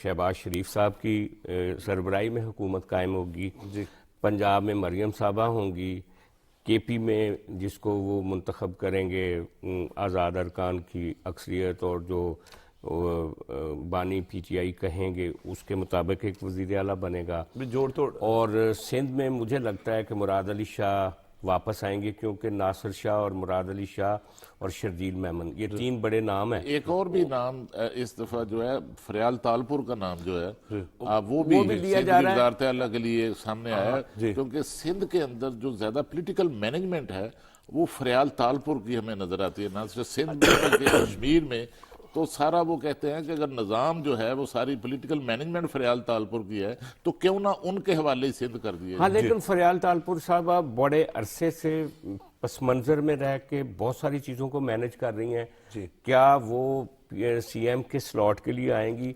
شہباز شریف صاحب کی سربراہی میں حکومت قائم ہوگی, پنجاب میں مریم صاحبہ ہوں گی, کے پی میں جس کو وہ منتخب کریں گے آزاد ارکان کی اکثریت اور جو بانی پی ٹی آئی کہیں گے اس کے مطابق ایک وزیر اعلیٰ بنے گا جوڑ توڑ. اور سندھ میں مجھے لگتا ہے کہ مراد علی شاہ واپس آئیں گے, کیونکہ ناصر شاہ اور مراد علی شاہ اور شرجیل میمن یہ تین بڑے نام ہیں. ایک اور بھی نام اس دفعہ جو ہے فریال تالپور کا نام جو ہے وہ بھی لیا جا رہا ہے وزارت اعلیٰ کے لیے سامنے آیا ہے, کیونکہ سندھ کے اندر جو زیادہ پولیٹیکل مینجمنٹ ہے وہ فریال تالپور کی ہمیں نظر آتی ہے, نہ صرف سندھ میں بلکہ کشمیر میں. تو سارا وہ کہتے ہیں کہ اگر نظام جو ہے وہ ساری پولیٹیکل مینجمنٹ فریال تالپور کی ہے تو کیوں نہ ان کے حوالے سندھ کر دیے. ہاں لیکن فریال تالپور صاحب بڑے عرصے سے پس منظر میں رہ کے بہت ساری چیزوں کو مینج کر رہی ہیں. کیا وہ سی ایم کے سلاٹ کے لیے آئیں گی؟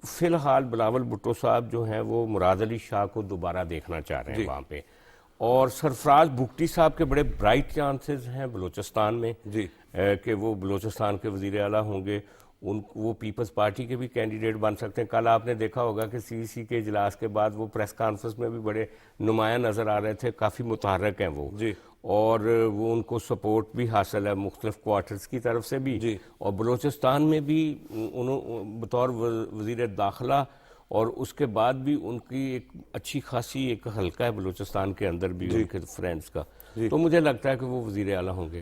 فی الحال بلاول بھٹو صاحب جو ہیں وہ مراد علی شاہ کو دوبارہ دیکھنا چاہ رہے ہیں وہاں پہ, اور سرفراز بگٹی صاحب کے بڑے برائٹ چانسز ہیں بلوچستان میں کہ وہ بلوچستان کے وزیر اعلیٰ ہوں گے. وہ پیپلز پارٹی کے بھی کینڈیڈیٹ بن سکتے ہیں. کل آپ نے دیکھا ہوگا کہ سی سی کے اجلاس کے بعد وہ پریس کانفرنس میں بھی بڑے نمایاں نظر آ رہے تھے, کافی متحرک ہیں وہ, اور وہ ان کو سپورٹ بھی حاصل ہے مختلف کوارٹرز کی طرف سے بھی. اور بلوچستان میں بھی بطور وزیر داخلہ اور اس کے بعد بھی ان کی ایک اچھی خاصی ایک حلقہ ہے بلوچستان کے اندر بھی ان کے فرینڈز کا. تو مجھے لگتا ہے کہ وہ وزیر اعلیٰ ہوں گے.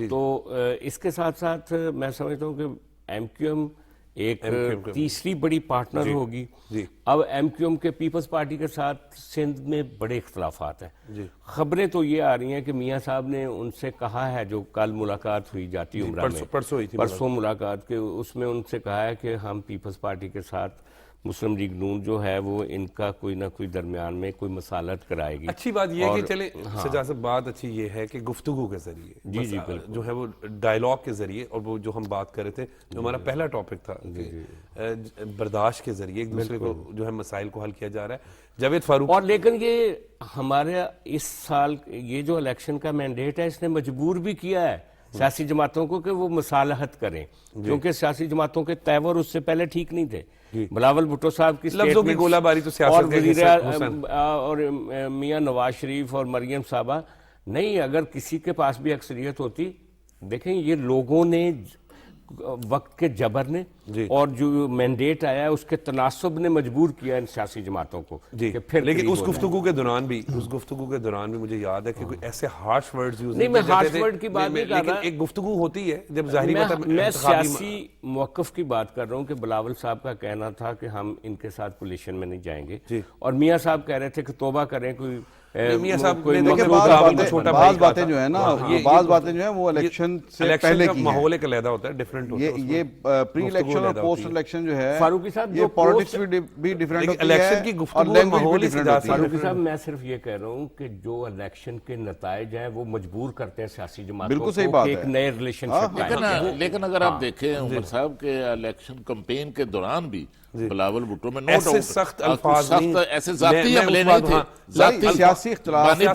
تو اس کے ساتھ ساتھ میں سمجھتا ہوں کہ ایم کیو ایم ایک تیسری بڑی پارٹنر ہوگی. اب ایم کیو ایم کے پیپلز پارٹی کے ساتھ سندھ میں بڑے اختلافات ہیں. خبریں تو یہ آ رہی ہیں کہ میاں صاحب نے ان سے کہا ہے, جو کل ملاقات ہوئی جاتی عمرہ میں, پرسوں ملاقات کے, اس میں ان سے کہا ہے کہ ہم پیپلز پارٹی کے ساتھ مسلم لیگ نون جو ہے وہ ان کا کوئی نہ کوئی درمیان میں کوئی مسالت کرائے گی. اچھی بات یہ ہے کہ چلیں سجا صاحب, بات اچھی یہ ہے کہ گفتگو کے ذریعے جو ہے وہ ڈائلاگ کے ذریعے, اور وہ جو ہم بات کر رہے تھے جو ہمارا پہلا ٹاپک تھا برداشت کے ذریعے ایک دوسرے کو جو ہے مسائل کو حل کیا جا رہا ہے. جاوید فاروق. اور لیکن یہ ہمارے اس سال یہ جو الیکشن کا مینڈیٹ ہے اس نے مجبور بھی کیا ہے سیاسی جماعتوں کو کہ وہ مصالحت کریں, کیونکہ سیاسی جماعتوں کے تیور اس سے پہلے ٹھیک نہیں تھے. بلاول بھٹو صاحب کی لفظوں کی گولہ باری تو سیاست اور میاں نواز شریف اور مریم صاحبہ نہیں, اگر کسی کے پاس بھی اکثریت ہوتی, دیکھیں یہ لوگوں نے وقت کے جبر نے اور جو مینڈیٹ آیا ہے اس کے تناسب نے مجبور کیا ان سیاسی جماعتوں کو. لیکن اس گفتگو کے دوران بھی مجھے یاد ہے کہ کوئی ایسے ہارش ورڈز یوز نہیں, میں ہارش ورڈ کی بات نہیں کر رہا, ایک گفتگو ہوتی ہے جب ظاہری بات ہے. میں سیاسی موقف کی بات کر رہا ہوں کہ بلاول صاحب کا کہنا تھا کہ ہم ان کے ساتھ کولیشن میں نہیں جائیں گے, اور میاں صاحب کہہ رہے تھے کہ توبہ کریں, کوئی میاں صاحب بعض باتیں جو ہے نا, بعض باتیں جو ہیں وہ الیکشن سے پہلے کی ماحول ایک علیحدہ ہوتا ہے, ڈیفرنٹ ہوتا ہے. یہ پری الیکشن اور پوسٹ الیکشن جو ہے فاروقی صاحب یہ پالیٹکس بھی ڈیفرنٹ ہوتی ہے, الیکشن کی گفتگو اور ماحول فاروقی صاحب میں صرف یہ کہہ رہا ہوں کہ جو الیکشن کے نتائج ہیں وہ مجبور کرتے ہیں سیاسی جماعتوں کو ایک نئے ریلیشن شپ قائم. لیکن اگر آپ دیکھیں عمر صاحب کے الیکشن کمپین کے دوران بھی بلاول بھٹو میں ایسے سخت الفاظ نہیں, ایسے ذاتی حملے نہیں تھے, سیاسی اختلاف کی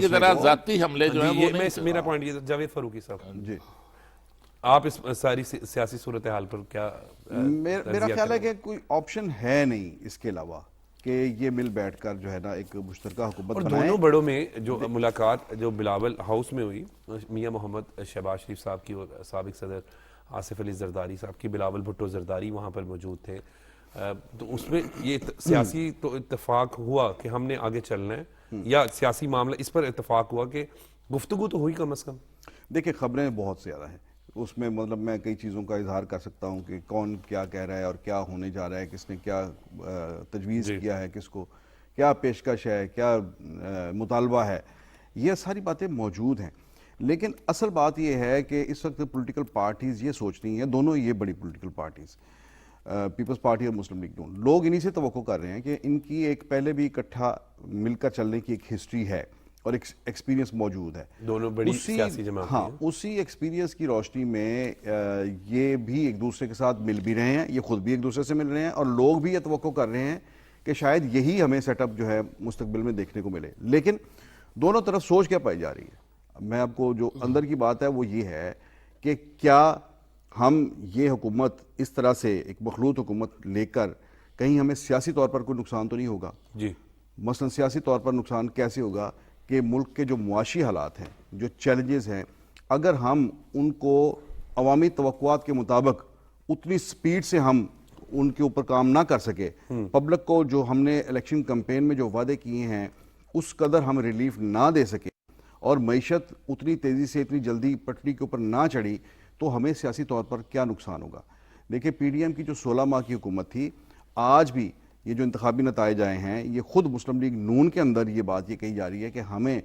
طرح ذاتی حملے جو ہیں. میرا پوائنٹ یہ جاوید فاروقی صاحب, جی آپ اس ساری سیاسی صورتحال پر کیا؟ میرا خیال ہے کہ کوئی آپشن ہے نہیں اس کے علاوہ کہ یہ مل بیٹھ کر جو ہے نا ایک مشترکہ حکومت اور بنائیں. دونوں بڑوں میں جو ملاقات جو بلاول ہاؤس میں ہوئی, میاں محمد شہباز شریف صاحب کی اور سابق صدر آصف علی زرداری صاحب کی, بلاول بھٹو زرداری وہاں پر موجود تھے, تو اس میں یہ سیاسی تو اتفاق ہوا کہ ہم نے آگے چلنا ہے, یا سیاسی معاملہ اس پر اتفاق ہوا کہ گفتگو تو ہوئی کم از کم. دیکھیں خبریں بہت زیادہ ہیں اس میں, مطلب میں کئی چیزوں کا اظہار کر سکتا ہوں کہ کون کیا کہہ رہا ہے اور کیا ہونے جا رہا ہے, کس نے کیا تجویز کیا ہے, کس کو کیا پیشکش ہے, کیا مطالبہ ہے, یہ ساری باتیں موجود ہیں. لیکن اصل بات یہ ہے کہ اس وقت پولیٹیکل پارٹیز یہ سوچ رہی ہیں, دونوں یہ بڑی پولیٹیکل پارٹیز پیپلز پارٹی اور مسلم لیگ نون، لوگ انہی سے توقع کر رہے ہیں کہ ان کی ایک پہلے بھی اکٹھا مل کر چلنے کی ایک ہسٹری ہے اور ایک ایکسپیرینس موجود ہے. دونوں بڑی سیاسی جماعتیں. ہاں، اسی ایکسپیرینس کی روشنی میں یہ بھی ایک دوسرے کے ساتھ مل بھی رہے ہیں، یہ خود بھی ایک دوسرے سے مل رہے ہیں، اور لوگ بھی یہ توقع کر رہے ہیں کہ شاید یہی ہمیں سیٹ اپ جو ہے مستقبل میں دیکھنے کو ملے. لیکن دونوں طرف سوچ کیا پائی جا رہی ہے؟ میں آپ کو جو اندر کی بات ہے وہ یہ ہے کہ کیا ہم یہ حکومت اس طرح سے ایک مخلوط حکومت لے کر کہیں ہمیں سیاسی طور پر کوئی نقصان تو نہیں ہوگا؟ جی مثلا سیاسی طور پر نقصان کیسے ہوگا کہ ملک کے جو معاشی حالات ہیں، جو چیلنجز ہیں، اگر ہم ان کو عوامی توقعات کے مطابق اتنی سپیڈ سے ہم ان کے اوپر کام نہ کر سکے، پبلک کو جو ہم نے الیکشن کمپین میں جو وعدے کیے ہیں اس قدر ہم ریلیف نہ دے سکے، اور معیشت اتنی تیزی سے اتنی جلدی پٹری کے اوپر نہ چڑھی، تو ہمیں سیاسی طور پر کیا نقصان ہوگا؟ دیکھیں، پی ڈی ایم کی جو 16 ماہ کی حکومت تھی، آج بھی یہ جو انتخابی نتائج آئے ہیں، یہ خود مسلم لیگ نون کے اندر یہ بات یہ کہی جا رہی ہے کہ ہمیں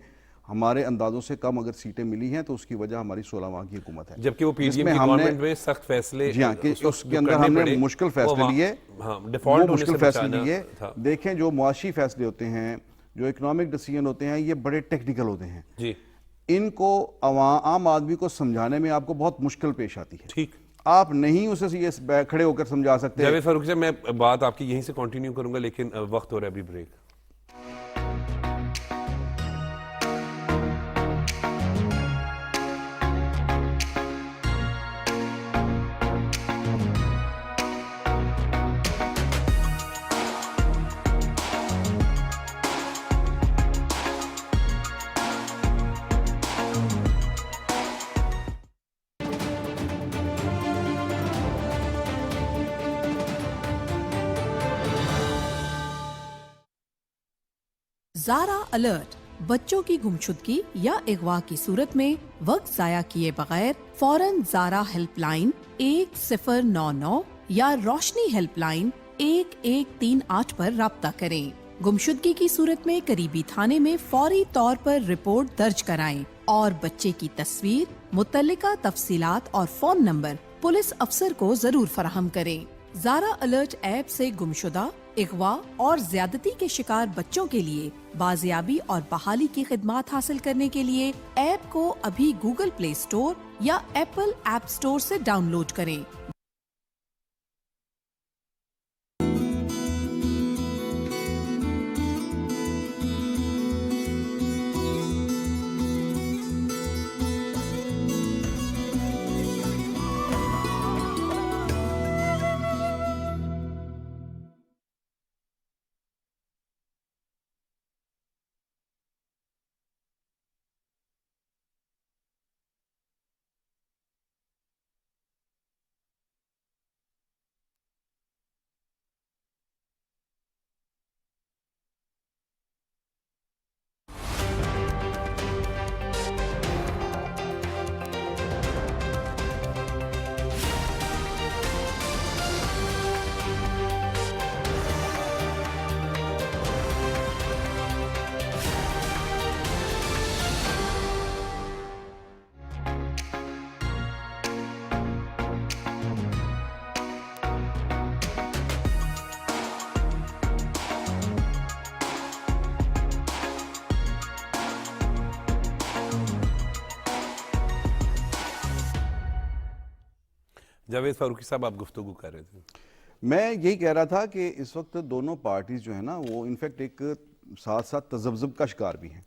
ہمارے اندازوں سے کم اگر سیٹیں ملی ہیں تو اس کی وجہ ہماری 16 ماہ کی حکومت ہے. جبکہ وہ پی ڈی ایم کی گورنمنٹ میں سخت فیصلے، جی ہاں، کہ اس کے اندر ہم نے مشکل فیصلے لیے، وہ مشکل فیصلے لیے. دیکھیں، جو معاشی فیصلے ہوتے ہیں، جو اکنامک ڈیسیژن ہوتے ہیں، یہ بڑے ٹیکنیکل ہوتے ہیں. جی، ان کو عام آدمی کو سمجھانے میں آپ کو بہت مشکل پیش آتی ہے. ٹھیک، آپ نہیں اسے یہ کھڑے ہو کر سمجھا سکتے. جاوید فاروقی صاحب، میں بات آپ کی یہیں سے کنٹینیو کروں گا، لیکن وقت ہو رہا ہے ابھی بریک. زارا الرٹ، بچوں کی گمشدگی یا اغوا کی صورت میں وقت ضائع کیے بغیر فوراً زارا ہیلپ لائن 1099 یا روشنی ہیلپ لائن 1138 پر رابطہ کریں. گمشدگی کی صورت میں قریبی تھانے میں فوری طور پر رپورٹ درج کرائیں اور بچے کی تصویر، متعلقہ تفصیلات اور فون نمبر پولیس افسر کو ضرور فراہم کریں. زارا الرٹ ایپ سے گمشدہ، اغوا اور زیادتی کے شکار بچوں کے لیے بازیابی اور بحالی کی خدمات حاصل کرنے کے لیے ایپ کو ابھی گوگل پلے اسٹور یا ایپل ایپ اسٹور سے ڈاؤن لوڈ کریں. جاوید فاروقی صاحب، آپ گفتگو کر رہے تھے. میں یہی کہہ رہا تھا کہ اس وقت دونوں پارٹیز جو ہیں نا، وہ انفیکٹ ایک ساتھ ساتھ تذبذب کا شکار بھی ہیں،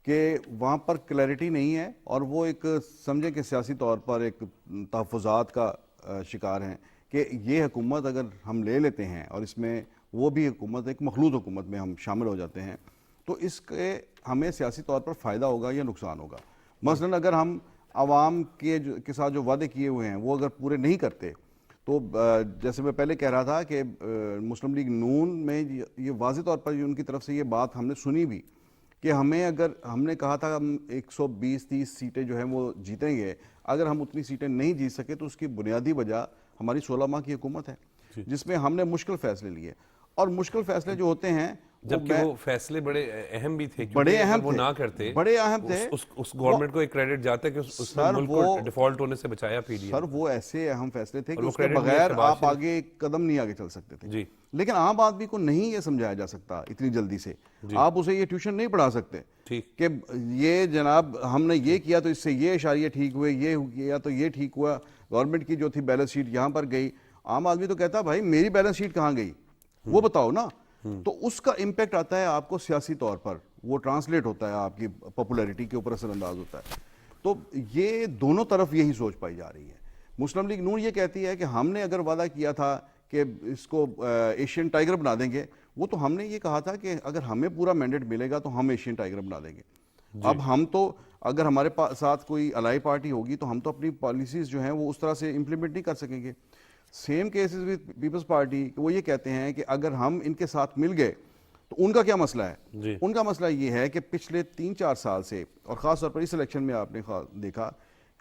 کہ وہاں پر کلیئرٹی نہیں ہے، اور وہ ایک سمجھیں کہ سیاسی طور پر ایک تحفظات کا شکار ہیں کہ یہ حکومت اگر ہم لے لیتے ہیں اور اس میں وہ بھی حکومت ایک مخلوط حکومت میں ہم شامل ہو جاتے ہیں تو اس کے ہمیں سیاسی طور پر فائدہ ہوگا یا نقصان ہوگا. مثلا اگر ہم عوام کے ساتھ جو وعدے کیے ہوئے ہیں وہ اگر پورے نہیں کرتے تو جیسے میں پہلے کہہ رہا تھا کہ مسلم لیگ نون میں یہ واضح طور پر ان کی طرف سے یہ بات ہم نے سنی بھی کہ ہمیں، اگر ہم نے کہا تھا ہم 120-30 سیٹیں جو ہیں وہ جیتیں گے، اگر ہم اتنی سیٹیں نہیں جیت سکے تو اس کی بنیادی وجہ ہماری 16 ماہ کی حکومت ہے، جس میں ہم نے مشکل فیصلے لیے. اور مشکل فیصلے جو ہوتے ہیں جبکہ وہ فیصلے بڑے اہم بھی تھے، بڑے اہم وہ تھے، نہ کرتے، بڑے اہم تھے، اس گورنمنٹ کو ایک کریڈٹ جاتا ہے کہ اس نے ملک کو ڈیفالٹ ہونے سے بچایا پی ڈی ایم۔ سر وہ ایسے اہم فیصلے تھے کہ اس کے بغیر آپ آگے ایک قدم نہیں آگے چل سکتے تھے، لیکن عام آدمی کو نہیں یہ سمجھایا جا سکتا اتنی جلدی سے، آپ اسے یہ ٹیوشن نہیں پڑھا سکتے کہ یہ جناب ہم نے یہ کیا تو اس سے یہ اشاریہ ٹھیک ہوئے، یہ کیا تو یہ ٹھیک ہوا، گورنمنٹ کی جو تھی بیلنس شیٹ یہاں پر گئی، عام آدمی تو کہتا بھائی میری بیلنس شیٹ کہاں گئی وہ بتاؤ نا، تو اس کا امپیکٹ آتا ہے آپ کو سیاسی طور پر، وہ ٹرانسلیٹ ہوتا ہے آپ کی پاپولیرٹی کے اوپر اثر انداز ہوتا ہے۔ تو یہ دونوں طرف یہی سوچ پائی جا رہی ہے۔ مسلم لیگ نون یہ کہتی ہے کہ ہم نے اگر وعدہ کیا تھا کہ اس کو ایشین ٹائیگر بنا دیں گے، وہ تو ہم نے یہ کہا تھا کہ اگر ہمیں پورا مینڈیٹ ملے گا تو ہم ایشین ٹائیگر بنا دیں گے۔ اب ہم تو اگر ہمارے ساتھ کوئی الائی پارٹی ہوگی تو ہم تو اپنی پالیسیز جو ہیں وہ اس طرح سے امپلیمنٹ نہیں کر سکیں گے۔ Same cases with Peoples Party, وہ یہ کہتے ہیں کہ اگر ہم ان کے ساتھ مل گئے تو ان کا کیا مسئلہ ہے؟ ان کا مسئلہ یہ ہے کہ پچھلے 3-4 سال سے، اور خاص طور پر اس الیکشن میں آپ نے دیکھا،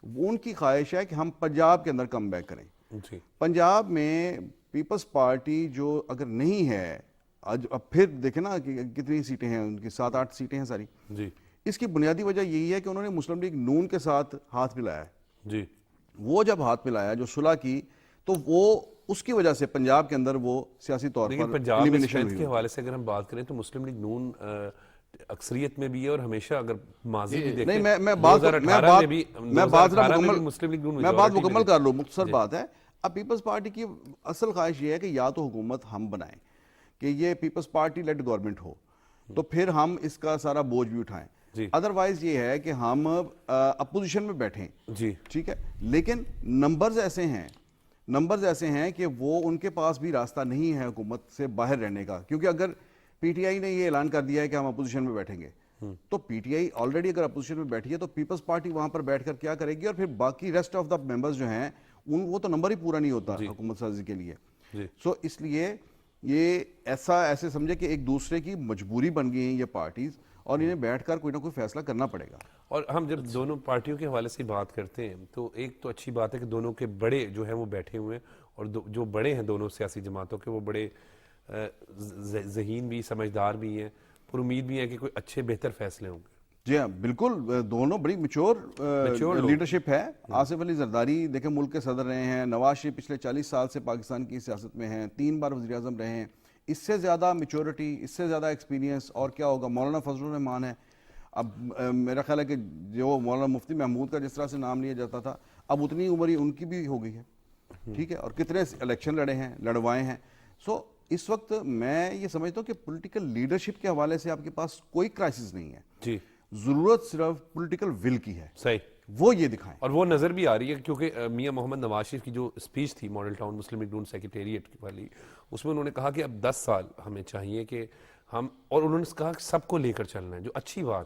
ان کی خواہش ہے کہ ہم پنجاب کے اندر کم بیک کریں۔ پنجاب میں پیپلز پارٹی جو اگر نہیں ہے، اب پھر دیکھیں نا کہ کتنی سیٹیں ہیں ان کی، 7-8 سیٹیں ہیں ساری، اس کی بنیادی وجہ یہی ہے کہ انہوں نے مسلم لیگ نون کے ساتھ ہاتھ ملایا ہے۔ وہ جب ہاتھ ملایا جو صلح کی، تو وہ اس کی وجہ سے پنجاب کے اندر وہ سیاسی طور پر پنجاب میں اسٹرینتھ کے حوالے سے اگر ہم بات کریں تو مسلم لیگ نون اکثریت میں بھی ہے، اور ہمیشہ اگر ماضی بھی دیکھیں، میں بات مکمل کر لوں، مختصر بات ہے۔ اب پیپلز پارٹی کی اصل خواہش یہ ہے کہ یا تو حکومت ہم بنائیں کہ یہ پیپلز پارٹی لیڈ گورنمنٹ ہو، تو پھر ہم اس کا سارا بوجھ بھی اٹھائیں، ادروائز یہ ہے کہ ہم اپوزیشن میں بیٹھیں، ٹھیک ہے، لیکن نمبرز ایسے ہیں کہ وہ ان کے پاس بھی راستہ نہیں ہے حکومت سے باہر رہنے کا، کیونکہ اگر پی ٹی آئی نے یہ اعلان کر دیا ہے کہ ہم اپوزیشن میں بیٹھیں گے، تو پی ٹی آئی آلریڈی اگر اپوزیشن میں بیٹھی ہے تو پیپلز پارٹی وہاں پر بیٹھ کر کیا کرے گی، اور پھر باقی ریسٹ آف دا ممبرز جو ہیں وہ تو نمبر ہی پورا نہیں ہوتا حکومت سازی کے لیے۔ سو اس لیے یہ ایسے سمجھے کہ ایک دوسرے کی مجبوری بن گئی ہیں یہ پارٹیز، اور انہیں بیٹھ کر کوئی نہ کوئی فیصلہ کرنا پڑے گا۔ اور ہم جب دونوں پارٹیوں کے حوالے سے بات کرتے ہیں تو ایک تو اچھی بات ہے کہ دونوں کے بڑے جو ہیں وہ بیٹھے ہوئے ہیں، اور جو بڑے ہیں دونوں سیاسی جماعتوں کے، وہ بڑے ذہین بھی، سمجھدار بھی ہیں، پر امید بھی ہے کہ کوئی اچھے بہتر فیصلے ہوں گے۔ جی ہاں بالکل، دونوں بڑی میچور لیڈرشپ ہے۔ آصف علی زرداری دیکھیں ملک کے صدر رہے ہیں، نواز شریف پچھلے 40 سال سے پاکستان کی سیاست میں ہیں، 3 بار وزیر اعظم رہے ہیں، اس سے زیادہ میچورٹی، اس سے زیادہ ایکسپیرینس اور کیا ہوگا؟ مولانا فضل الرحمان ہے، اب میرا خیال ہے کہ جو مولانا مفتی محمود کا جس طرح سے نام لیا جاتا تھا، اب اتنی عمر ہی ان کی بھی ہو گئی ہے، ٹھیک ہے، اور کتنے الیکشن لڑوائے ہیں۔ سو اس وقت میں یہ سمجھتا ہوں کہ پولیٹیکل لیڈرشپ کے حوالے سے آپ کے پاس کوئی کرائسس نہیں ہے، ضرورت صرف پولیٹیکل ول کی ہے، صحیح، وہ یہ دکھائیں، اور وہ نظر بھی آ رہی ہے، کیونکہ میاں محمد نواز شریف کی جو اسپیچ تھی ماڈل ٹاؤن مسلم لیگ نون سیکریٹریٹ والی، اس میں انہوں نے کہا کہ اب 10 سال ہمیں چاہیے کہ ہم، اور انہوں نے کہا کہ سب کو لے کر چلنا ہے، جو اچھی بات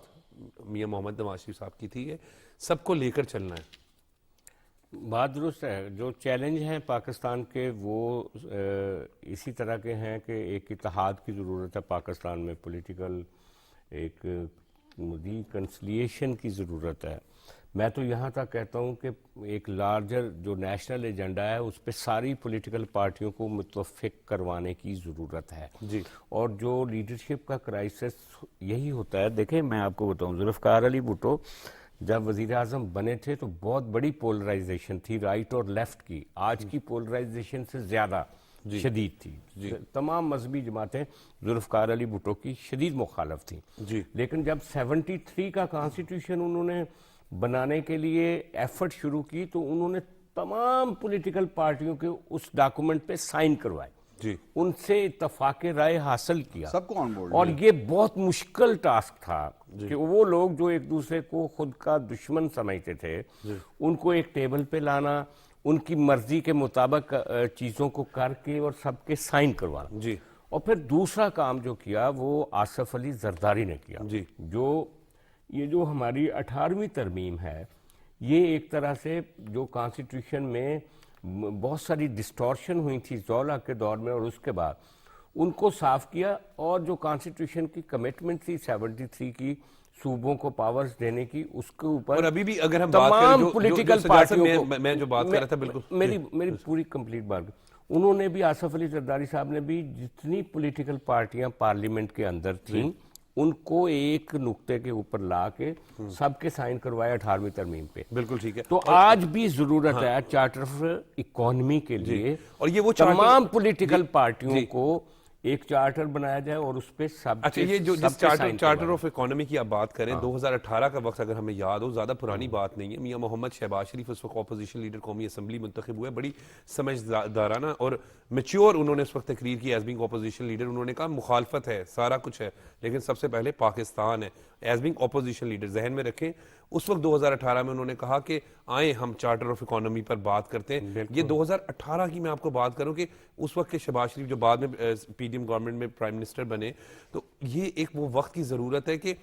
میاں محمد نواز شریف صاحب کی تھی ہے، سب کو لے کر چلنا ہے۔ بات درست ہے، جو چیلنج ہیں پاکستان کے وہ اسی طرح کے ہیں کہ ایک اتحاد کی ضرورت ہے پاکستان میں، پولیٹیکل ایک ریکنسلیشن کی ضرورت ہے۔ میں تو یہاں تک کہتا ہوں کہ ایک لارجر جو نیشنل ایجنڈا ہے اس پہ ساری پولیٹیکل پارٹیوں کو متفق کروانے کی ضرورت ہے، اور جو لیڈرشپ کا کرائسس یہی ہوتا ہے۔ دیکھیں میں آپ کو بتاؤں، ذوالفقار علی بھٹو جب وزیر اعظم بنے تھے تو بہت بڑی پولرائزیشن تھی رائٹ اور لیفٹ کی، آج کی پولرائزیشن سے زیادہ شدید تھی، تمام مذہبی جماعتیں ذوالفقار علی بھٹو کی شدید مخالف تھیں، لیکن جب 73 کا کانسٹیٹیوشن انہوں نے بنانے کے لیے ایفرٹ شروع کی تو انہوں نے تمام پولیٹیکل پارٹیوں کے اس ڈاکومنٹ پہ سائن کروائے، ان سے اتفاق رائے حاصل کیا، سب کو آن بورڈ، اور یہ بہت مشکل ٹاسک تھا کہ وہ لوگ جو ایک دوسرے کو خود کا دشمن سمجھتے تھے ان کو ایک ٹیبل پہ لانا، ان کی مرضی کے مطابق چیزوں کو کر کے اور سب کے سائن کروانا۔ اور پھر دوسرا کام جو کیا وہ آصف علی زرداری نے کیا، جو ہماری 18ویں ترمیم ہے، یہ ایک طرح سے جو کانسٹیٹیوشن میں بہت ساری ڈسٹورشن ہوئی تھی زولا کے دور میں اور اس کے بعد ان کو صاف کیا، اور جو کانسٹیٹیوشن کی کمٹمنٹ تھی 73 کی صوبوں کو پاورز دینے کی، اس کے اوپر اور ابھی بھی اگر ہم تمام پولیٹیکل پارٹیوں کو، میں جو بات کر رہا تھا بالکل میری پوری کمپلیٹ بات، انہوں نے بھی, آصف علی زرداری صاحب نے بھی, جتنی پولیٹیکل پارٹیاں پارلیمنٹ کے اندر تھیں ان کو ایک نقطے کے اوپر لا کے سب کے سائن کروایا 18ویں ترمیم پہ. بالکل ٹھیک ہے. تو آج بھی ضرورت ہے چارٹر آف اکانومی کے لیے, اور یہ وہ تمام پولیٹیکل پارٹیوں کو ایک چارٹر بنایا جائے اور اس پہ سب. اچھا, یہ جو جس چارٹر آف اکانومی کی آپ بات کریں, 2018 کا وقت اگر ہمیں یاد ہو, زیادہ پرانی بات نہیں ہے, میاں محمد شہباز شریف اس وقت اپوزیشن لیڈر قومی اسمبلی منتخب ہوئے, بڑی سمجھدارانہ اور میچور انہوں نے اس وقت تقریر کی ایز بینگ اپوزیشن لیڈر. انہوں نے کہا مخالفت ہے, سارا کچھ ہے, لیکن سب سے پہلے پاکستان ہے. ایز بینگ اپوزیشن لیڈر ذہن میں رکھیں, اس وقت 2018 میں انہوں نے کہا کہ آئیں ہم چارٹر آف اکانومی پر بات کرتے ہیں. یہ 2018 کی میں آپ کو بات کروں کہ اس وقت کے شہباز شریف جو بعد میں پی ڈی ایم گورنمنٹ میں پرائم منسٹر بنے, تو یہ ایک وہ وقت کی ضرورت ہے کہ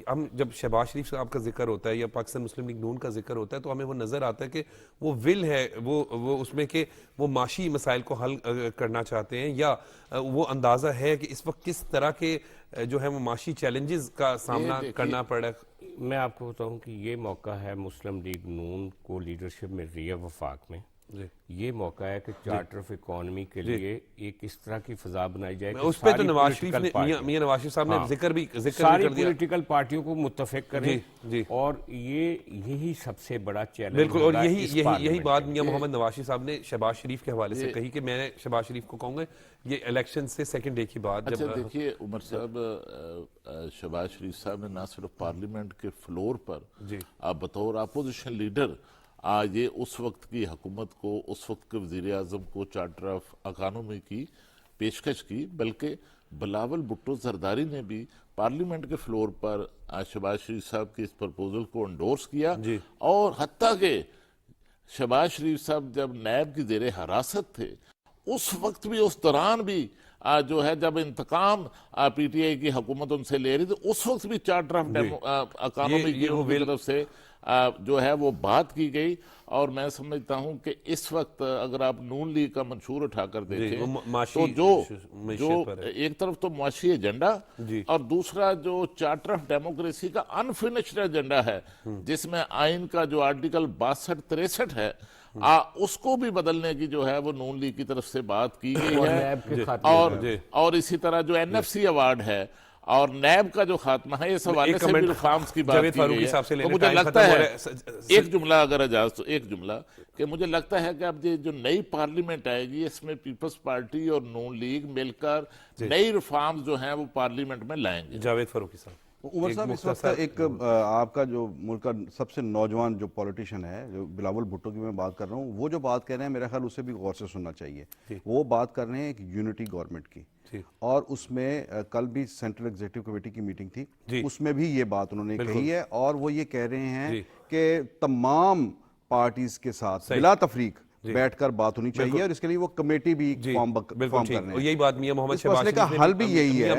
ہم جب شہباز شریف صاحب کا ذکر ہوتا ہے یا پاکستان مسلم لیگ نون کا ذکر ہوتا ہے تو ہمیں وہ نظر آتا ہے کہ وہ ول ہے وہ اس میں کہ وہ معاشی مسائل کو حل کرنا چاہتے ہیں, یا وہ اندازہ ہے کہ اس وقت کس طرح کے جو ہے وہ معاشی چیلنجز کا سامنا کرنا پڑ رہا ہے. میں آپ کو بتاؤں کہ یہ موقع ہے مسلم لیگ نون کو لیڈرشپ میں ریا وفاق میں, یہ موقع ہے کہ چارٹر آف اکانومی کے لیے ایک اس طرح کی فضا بنائی جائے اس پہ تو نواز شریف نے, میاں نواز شریف صاحب نے ذکر بھی کر دیا, ساری پولیٹیکل پارٹیوں کو متفق کریں, اور یہی سب سے بڑا چیلنج. بالکل, اور یہی بات میاں محمد نواز شریف صاحب نے شہباز شریف کے حوالے سے کہی کہ میں نے شہباز شریف کو کہوں گا یہ الیکشن سے سیکنڈ ڈے کی بات. اچھا دیکھیے عمر صاحب, شہباز شریف صاحب نے نہ صرف پارلیمنٹ کے فلور پر بطور اپوزیشن لیڈر یہ اس وقت کی حکومت کو, اس وقت کے وزیر اعظم کو چارٹر آف اکانومی کی پیشکش کی, بلکہ بلاول بھٹو زرداری نے بھی پارلیمنٹ کے فلور پر شہباز شریف صاحب کی اس پرپوزل کو انڈورس کیا. اور حتیٰ کہ شہباز شریف صاحب جب نیب کی زیر حراست تھے اس وقت بھی, اس دوران بھی جو ہے جب انتقام پی ٹی آئی کی حکومت ان سے لے رہی تھی, اس وقت بھی چارٹر آف اکانومی کی ان کی طرف سے جو ہے وہ بات کی گئی. اور میں سمجھتا ہوں کہ اس وقت اگر آپ نون لیگ کا منشور اٹھا کر دیکھیں تو جو ایک طرف تو معاشی ایجنڈا اور دوسرا جو چارٹر آف ڈیموکریسی کا انفینشڈ ایجنڈا ہے, جس میں آئین کا جو آرٹیکل 62-63 ہے اس کو بھی بدلنے کی جو ہے وہ نون لیگ کی طرف سے بات کی گئی ہے. اور اسی طرح جو این ایف سی ایوارڈ ہے اور نیب کا جو خاتمہ ہے, اس حوالے سے بھی ریفارمز کی بات کی گئی ہے. تو مجھے لگتا ہے ایک جملہ اگر اجازت تو ایک جملہ کہ مجھے لگتا ہے کہ اب یہ جو نئی پارلیمنٹ آئے گی اس میں پیپلز پارٹی اور نون لیگ مل کر نئی ریفارمز جو ہیں وہ پارلیمنٹ میں لائیں گے. جاوید فاروقی صاحب. عمر صاحب, اس وقت ایک آپ کا جو ملک کا سب سے نوجوان جو پولیٹیشین ہے, جو بلاول بھٹو کی میں بات کر رہا ہوں, وہ جو بات کر رہے ہیں میرا خیال اسے بھی غور سے سننا چاہیے. وہ بات کر رہے ہیں ایک یونٹی گورنمنٹ کی, اور اس میں کل بھی سینٹرل ایگزیکٹو کمیٹی کی میٹنگ تھی, اس میں بھی یہ بات انہوں نے کہی ہے, اور وہ یہ کہہ رہے ہیں کہ تمام پارٹیز کے ساتھ بلا تفریق بیٹھ کر بات ہونی چاہیے, اور اس کے لیے وہ کمیٹی بھی فارم کر رہے ہیں. یہی بات میاں محمد اس مسئلے کا حل بھی یہی ہے.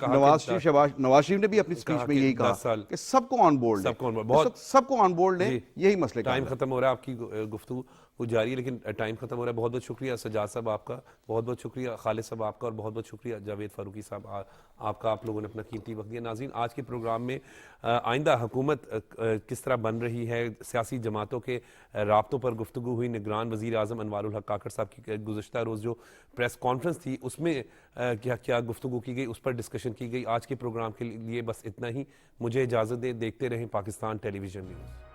نواز شریف نے بھی اپنی سپیچ میں یہی کہا کہ سب کو آن بورڈ لیں, سب کو آن بورڈ لیں, یہی مسئلے کا. ٹائم ختم ہو رہا ہے, آپ کی گفتگو وہ جاری ہے لیکن ٹائم ختم ہو رہا ہے. بہت بہت شکریہ سجاد صاحب آپ کا, بہت بہت شکریہ خالد صاحب آپ کا, اور بہت بہت شکریہ جاوید فاروقی صاحب آپ کا. آپ لوگوں نے اپنا قیمتی وقت دیا. ناظرین, آج کے پروگرام میں آئندہ حکومت کس طرح بن رہی ہے, سیاسی جماعتوں کے رابطوں پر گفتگو ہوئی. نگران وزیر اعظم انوار الحق کاکڑ صاحب کی گزشتہ روز جو پریس کانفرنس تھی اس میں کیا گفتگو کی گئی, اس پر ڈسکشن کی گئی. آج کے پروگرام کے لیے بس اتنا ہی. مجھے اجازت دیں, دیکھتے رہیں پاکستان ٹیلی ویژن نیوز.